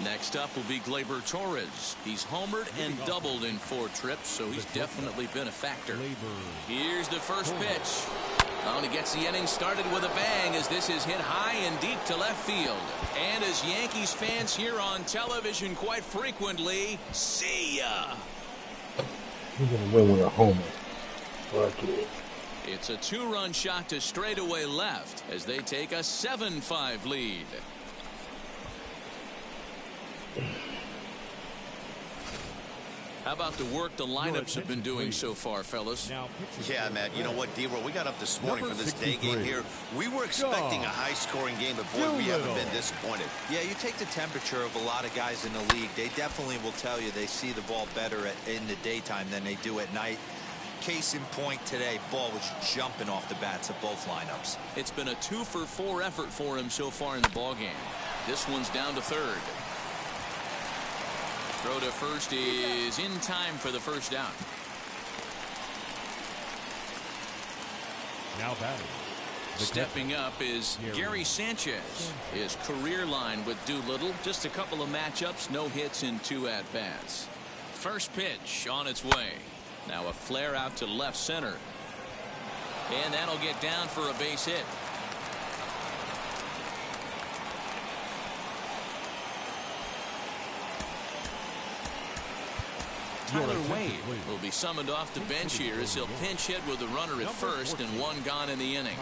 Next up will be Gleyber Torres. He's homered and doubled in 4 trips, so he's definitely been a factor. Here's the first pitch. Oh, and he gets the inning started with a bang as this is hit high and deep to left field. And as Yankees fans hear on television quite frequently, see ya. He's going to win with a homer. Fuck it. It's a 2-run shot to straightaway left as they take a 7-5 lead. How about the work the lineups have been doing so far, fellas? Yeah, Matt, you know what, D-Roll, we got up this morning for this day game here. We were expecting a high-scoring game, but boy, we haven't been disappointed. Yeah, you take the temperature of a lot of guys in the league. They definitely will tell you they see the ball better in the daytime than they do at night. Case in point today, ball was jumping off the bats of both lineups. It's been a 2-for-4 effort for him so far in the ballgame. This one's down to third. Throw to first is in time for the first down. Now batting, Stepping up is Gary Sanchez. His career line with Doolittle, just a couple of matchups, no hits in 2 at-bats. First pitch on its way. Now a flare out to left center. And that'll get down for a base hit. Tyler Wade will be summoned off the bench here as he'll pinch hit with a runner at first and 1 gone in the inning.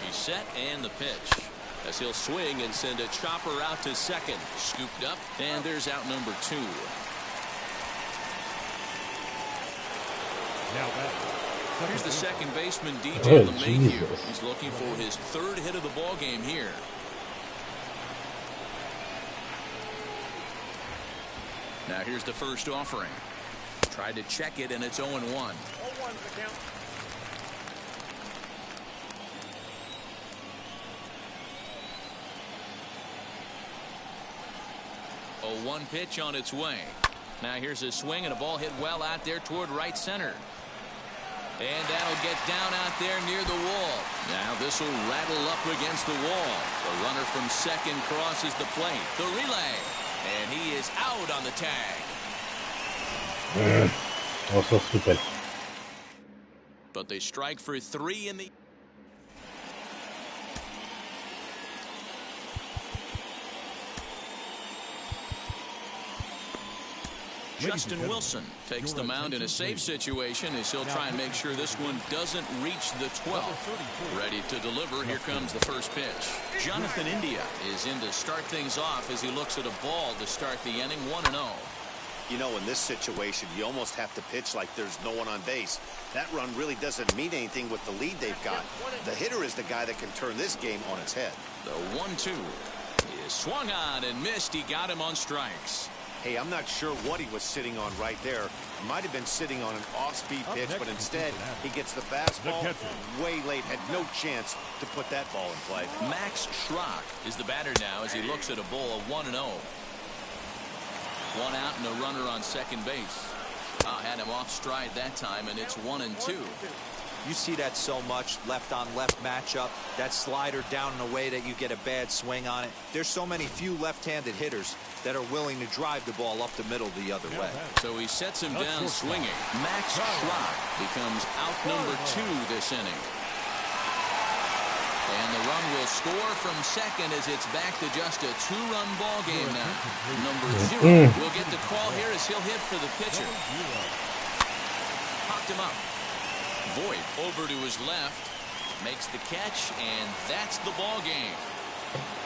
He's set and the pitch as he'll swing and send a chopper out to second. Scooped up, and there's out number 2. Here's the second baseman, DJ LeMahieu. He's looking for his 3rd hit of the ball game here. Now here's the first offering. Tried to check it, and it's 0-1. 0-1 the count. 0-1 pitch on its way. Now here's a swing and a ball hit well out there toward right center. And that'll get down out there near the wall. Now this will rattle up against the wall. The runner from second crosses the plate. The relay. And he is out on the tag. Also stupid. But they strike for 3 in the... Justin Wilson takes the mound in a safe situation as he'll try and make sure this one doesn't reach the 12th. Ready to deliver. Here comes the first pitch. Jonathan India is in to start things off as he looks at a ball to start the inning. 1-0. You know, in this situation, you almost have to pitch like there's no one on base. That run really doesn't mean anything with the lead they've got. The hitter is the guy that can turn this game on its head. The 1-2 is swung on and missed. He got him on strikes. Hey, I'm not sure what he was sitting on right there. Might have been sitting on an off-speed pitch, but instead he gets the fastball way late. Had no chance to put that ball in play. Max Schrock is the batter now as he looks at a ball of 1-0. 1 out and a runner on second base. Had him off stride that time, and it's 1-2. You see that so much, left on left matchup, that slider down in a way that you get a bad swing on it. There's so many few left-handed hitters that are willing to drive the ball up the middle the other way. So he sets him down swinging. Max Schrock becomes out number 2 this inning. And the run will score from second as it's back to just a 2-run ball game now. Number 0 will get the call here as he'll hit for the pitcher. Popped him up. Voit over to his left, makes the catch, and that's the ball game.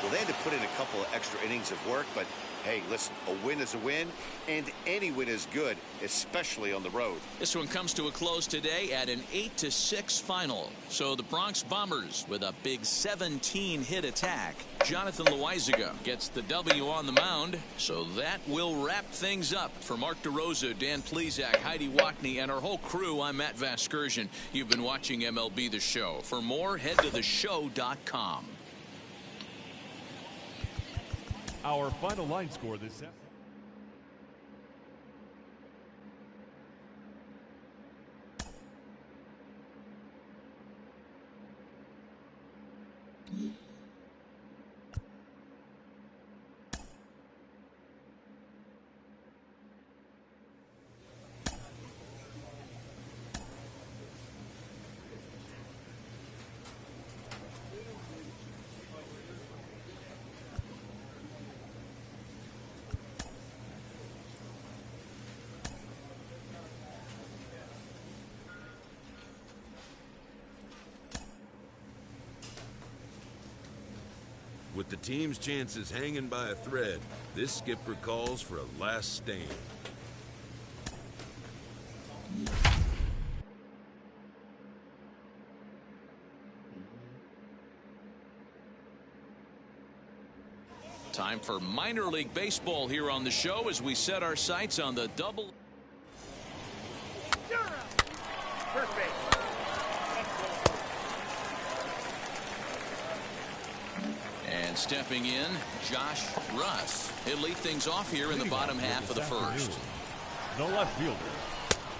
Well, they had to put in a couple of extra innings of work, but hey, listen, a win is a win, and any win is good, especially on the road. This one comes to a close today at an 8-6 final. So the Bronx Bombers with a big 17-hit attack. Jonathan Loizaga gets the W on the mound. So that will wrap things up. For Mark DeRosa, Dan Plesac, Heidi Watney, and our whole crew, I'm Matt Vasgersian. You've been watching MLB The Show. For more, head to theshow.com. Our final line score this set. With the team's chances hanging by a thread, this skipper calls for a last stand. Time for minor league baseball here on the show as we set our sights on the double. First base. And stepping in, Josh Russ. He'll lead things off here in the bottom half of the first. The left fielder,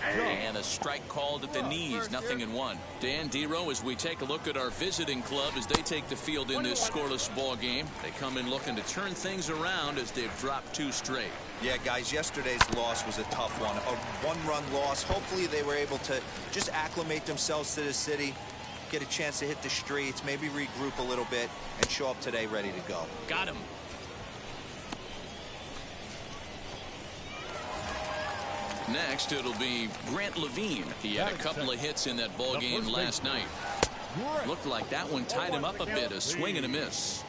And a strike called at the knees, 0-1. Dan Dero, as we take a look at our visiting club as they take the field in this scoreless ball game, they come in looking to turn things around as they've dropped 2 straight. Yeah, guys, yesterday's loss was a tough one. A 1-run loss. Hopefully they were able to just acclimate themselves to the city, get a chance to hit the streets, maybe regroup a little bit, and show up today ready to go. Got him. Next, it'll be Grant Levine. He had a couple of hits in that ball game last night. Looked like that one tied him up a bit. A swing and a miss.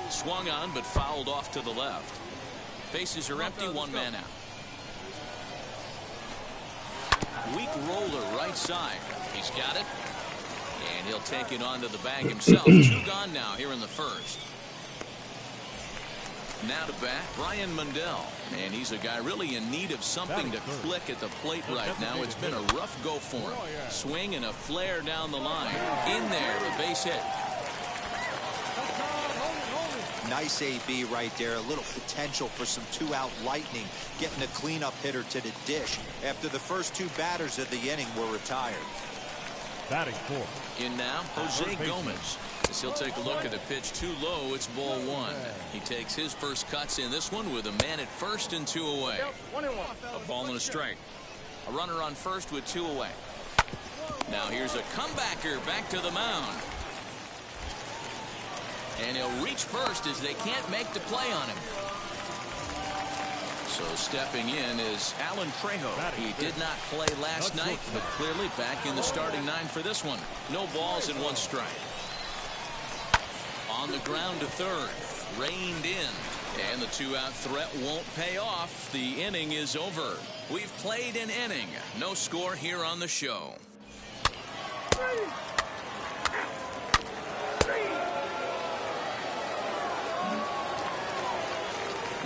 Swung on, but fouled off to the left. Bases are empty, 1 man out. Weak roller right side. He's got it. And he'll take it onto the bag himself. 2 gone now here in the first. Now to bat, Brian Mundell. And he's a guy really in need of something to click at the plate right now. It's been a rough go for him. Swing and a flare down the line. In there, a base hit. Nice AB right there. A little potential for some 2-out lightning. Getting a cleanup hitter to the dish after the first 2 batters of the inning were retired. Batting 4. In now, Jose Gomez. As he'll take a look at a pitch too low, it's ball 1. He takes his first cuts in this one with a man at first and 2 away. 1-1. A ball and a strike. A runner on first with 2 away. Now here's a comebacker back to the mound. And he'll reach first as they can't make the play on him. So stepping in is Alan Trejo. He did not play last night, but clearly back in the starting 9 for this one. No balls and 1 strike. On the ground to third. Reined in. And the 2-out threat won't pay off. The inning is over. We've played an inning. No score here on the show.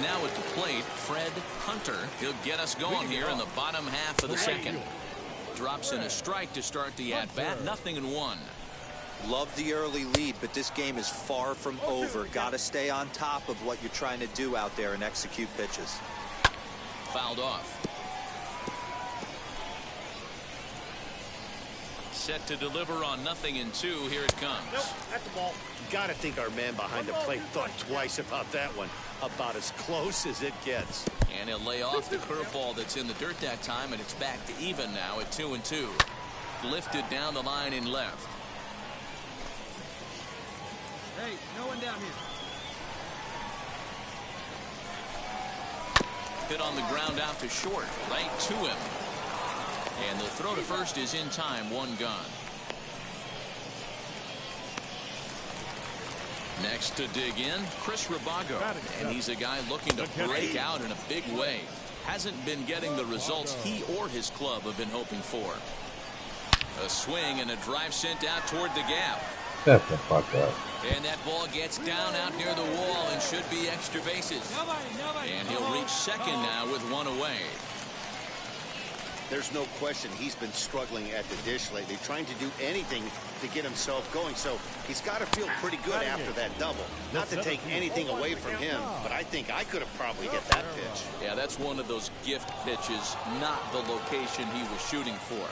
Now at the plate, Fred Hunter. He'll get us going here in the bottom half of the second. Drops in a strike to start the at-bat. 0-1. Love the early lead, but this game is far from over. Got to stay on top of what you're trying to do out there and execute pitches. Fouled off. Set to deliver on 0-2. Here it comes. Nope, that's the ball. You got to think our man behind the plate thought twice about that one. About as close as it gets. And he'll lay off the curveball that's in the dirt that time, and it's back to even now at 2-2. Lifted down the line in left. Hey, no one down here. Hit on the ground out to short, right to him. And the throw to first is in time, 1 gone. Next to dig in, Chris Rabago. And he's a guy looking to break out in a big way. Hasn't been getting the results he or his club have been hoping for. A swing and a drive sent out toward the gap. Shut the fuck up. And that ball gets down out near the wall and should be extra bases. And he'll reach second now with 1 away. There's no question he's been struggling at the dish lately, trying to do anything to get himself going. So he's got to feel pretty good after that double. Not to take anything away from him, but I think I could have probably hit that pitch. Yeah, that's one of those gift pitches, not the location he was shooting for.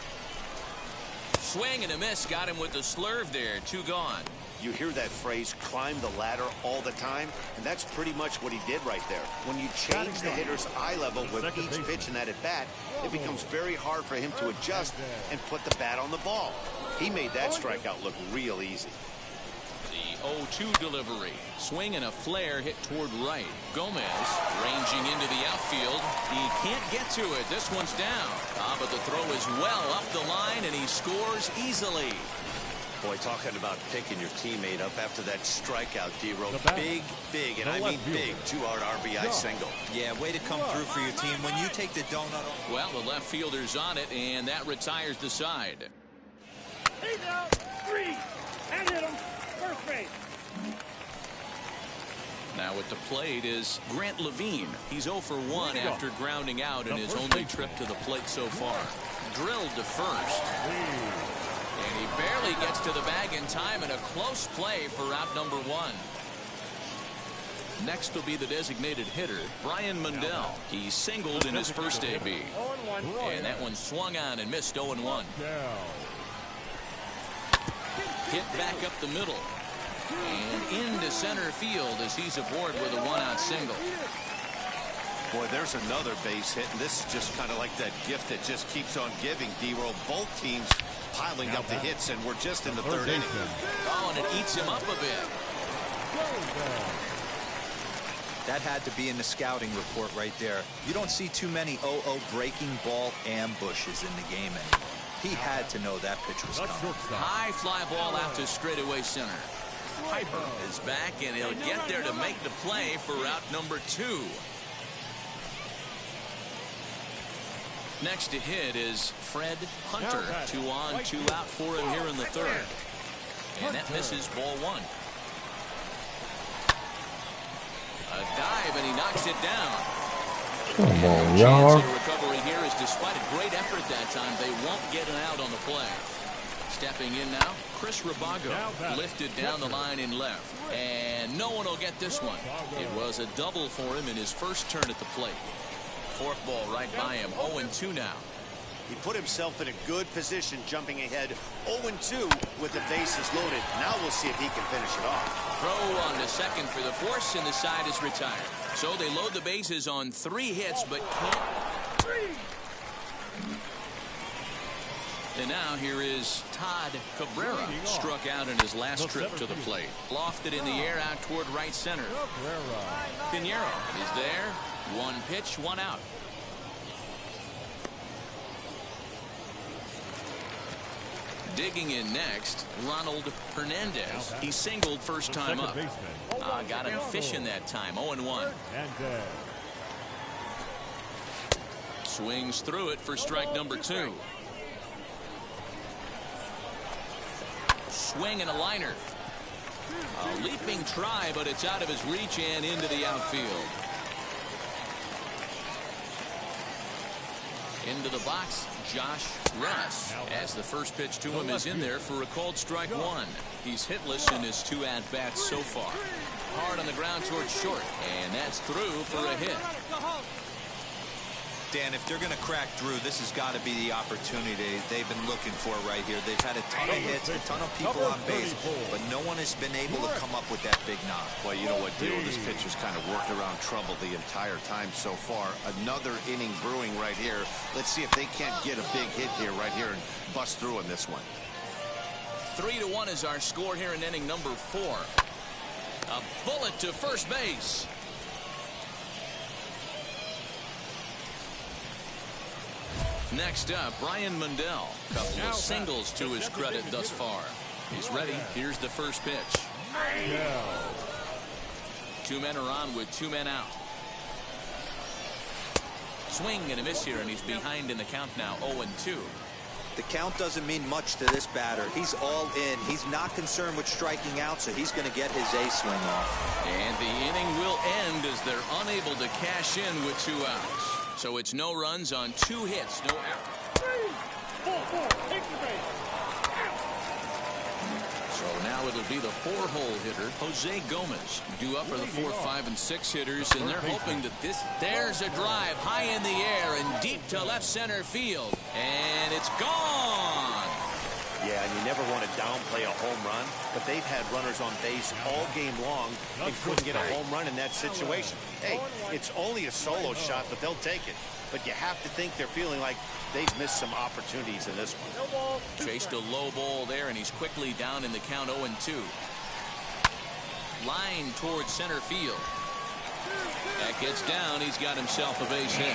Swing and a miss, got him with the slurve there. 2 gone. You hear that phrase, climb the ladder, all the time, and that's pretty much what he did right there. When you change the hitter's eye level with each pitch in that at bat, it becomes very hard for him to adjust and put the bat on the ball. He made that strikeout look real easy. The 0-2 delivery. Swing and a flare hit toward right. Gomez ranging into the outfield. He can't get to it. This one's down. But the throw is well up the line, and he scores easily. Boy, talking about picking your teammate up after that strikeout, D-Row. Big, and I mean big, 2-out RBI single. Yeah, way to come through for your team. When you take the donut off. Well, the left fielder's on it, and that retires the side. He's out. 3. And hit him. First base. Now at the plate is Grant Levine. He's 0 for 1 after grounding out in his only trip to the plate so far. Drilled to first. And he barely gets to the bag in time, and a close play for out number 1. Next will be the designated hitter, Brian Mundell. He singled in his first AB. And that one swung on and missed 0-1. Hit back up the middle. And into center field as he's aboard with a one-out single. Boy, there's another base hit, and this is just kind of like that gift that just keeps on giving, D-Roll. Both teams piling up the hits, and we're just in the third inning. Oh, and it eats him up a bit. That had to be in the scouting report right there. You don't see too many 0-0 breaking ball ambushes in the game anymore. He had to know that pitch was coming. High fly ball out to straightaway center. Piper is back, and he'll get there to make the play for route number 2. Next to hit is Fred Hunter. 2 on, 2 out for him here in the third. And that misses ball 1. A dive, and he knocks it down. Come on, y'all. The recovery here is despite a great effort that time, they won't get an out on the play. Stepping in now, Chris Rabago lifted down the line in left. And no one will get this one. It was a double for him in his first turn at the plate. Forkball right by him, 0-2 now. He put himself in a good position jumping ahead 0-2 with the bases loaded. Now we'll see if he can finish it off. Throw on to second for the force, and the side is retired. So they load the bases on 3 hits, but can't. And now here is Todd Cabrera, struck out in his last trip to the plate. Lofted in the air out toward right center. Pinheiro is there. 1 pitch, 1 out. Digging in next, Ronald Hernandez. He singled first time up. Got him fishing that time, 0-1. Swings through it for strike number 2. Swing and a liner. A leaping try, but it's out of his reach and into the outfield. Into the box, Josh Russ, as the first pitch to him is in there for a called strike 1. He's hitless in his 2 at-bats so far. Hard on the ground towards short, and that's through for a hit. Dan, if they're going to crack through, this has got to be the opportunity they've been looking for right here. They've had a ton of hits, a ton of people on base, but no one has been able to come up with that big knock. Well, you know what, Dio? This pitcher's kind of worked around trouble the entire time so far. Another inning brewing right here. Let's see if they can't get a big hit here right here and bust through in this one. 3-1 is our score here in inning number 4. A bullet to first base. Next up, Brian Mundell. Couple of singles to his credit thus far. He's ready. Here's the first pitch. 2 men are on with 2 men out. Swing and a miss here, and he's behind in the count now, 0-2. The count doesn't mean much to this batter. He's all in. He's not concerned with striking out, so he's going to get his A swing off. And the inning will end as they're unable to cash in with 2 outs. So it's no runs on 2 hits, no out. 3, 4, take the base. So now it'll be the 4-hole hitter, Jose Gomez. Due up are the 4, 5, and 6 hitters, and they're hoping that this. There's a drive high in the air and deep to left center field, and it's gone. Yeah, and you never want to downplay a home run, but they've had runners on base all game long and couldn't get a home run in that situation. Hey, it's only a solo shot, but they'll take it. But you have to think they're feeling like they've missed some opportunities in this one. Chased a low ball there, and he's quickly down in the count 0-2. Line towards center field. That gets down. He's got himself a base hit.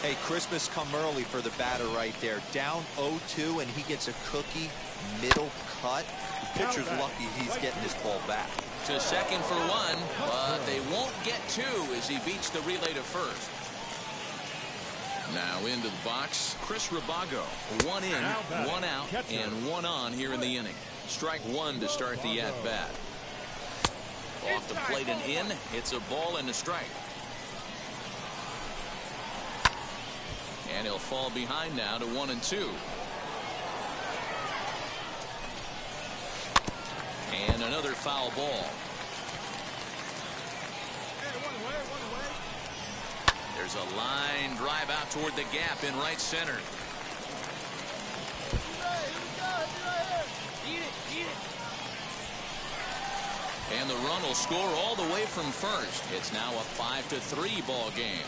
Hey, Christmas come early for the batter right there. Down 0-2, and he gets a cookie middle cut. The pitcher's lucky he's getting this ball back. To second for 1, but they won't get 2 as he beats the relay to first. Now into the box, Chris Rabago. 1 in, 1 out, and 1 on here in the inning. Strike 1 to start the at-bat. Off the plate and in. It's a ball and a strike. And he'll fall behind now to 1-2. And another foul ball. There's a line drive out toward the gap in right center. And the run will score all the way from first. It's now a 5-3 ball game.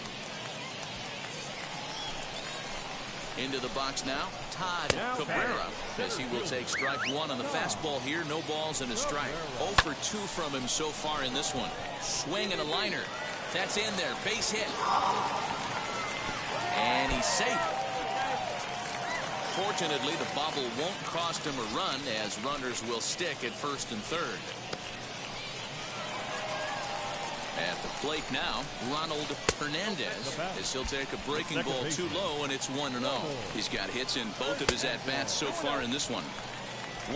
Into the box now, Todd Cabrera, as he will take strike one on the fastball here. No balls and a strike. 0 for 2 from him so far in this one. Swing and a liner. That's in there. Base hit. And he's safe. Fortunately, the bobble won't cost him a run, as runners will stick at first and third. At the plate now, Ronald Hernandez, as he'll take a breaking ball too low, and it's 1-0. He's got hits in both of his at-bats so far in this one.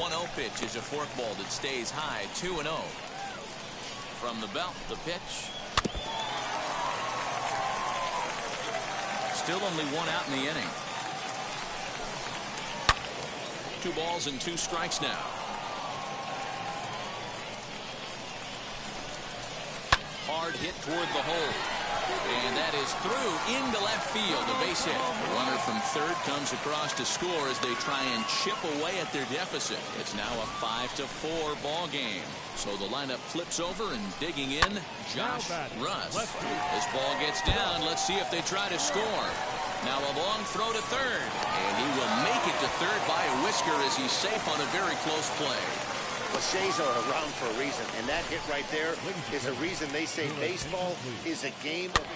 1-0 pitch is a forkball that stays high, 2-0. From the belt, the pitch. Still only one out in the inning. 2 balls and 2 strikes now. Hard hit toward the hole. And that is through into left field. A base hit. The runner from third comes across to score as they try and chip away at their deficit. It's now a 5-4 ball game. So the lineup flips over, and digging in, Josh Russ. This ball gets down. Let's see if they try to score. Now a long throw to third. And he will make it to third by a whisker as he's safe on a very close play. Cliches are around for a reason, and that hit right there is a reason they say baseball is a game of...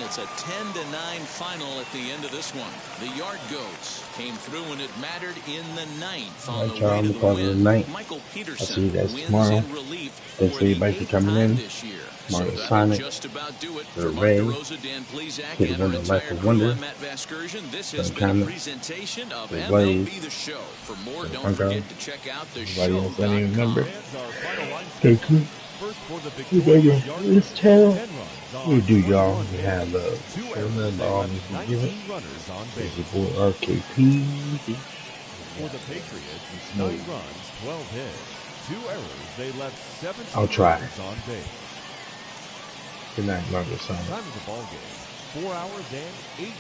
It's a 10-9 final at the end of this one. The Yard Goats came through when it mattered in the 9th on the way to the win. Michael Peterson wins in relief for the 8th time this year. So that'll just about do it for Mike DeRosa, Dan Plezak, and our entire crew. I'm Matt Vasgersian. This has been a presentation of MLB The Show. For more, don't forget to check out theshow.com. This channel, we do y'all. We have remember all you can give it. There's your boy RKP. For the Patriots, 9 runs, 12 hits, 2 errors. They left 7 I'll try. on base. Good night, Margaret. Time of the ball game, 4 hours and 8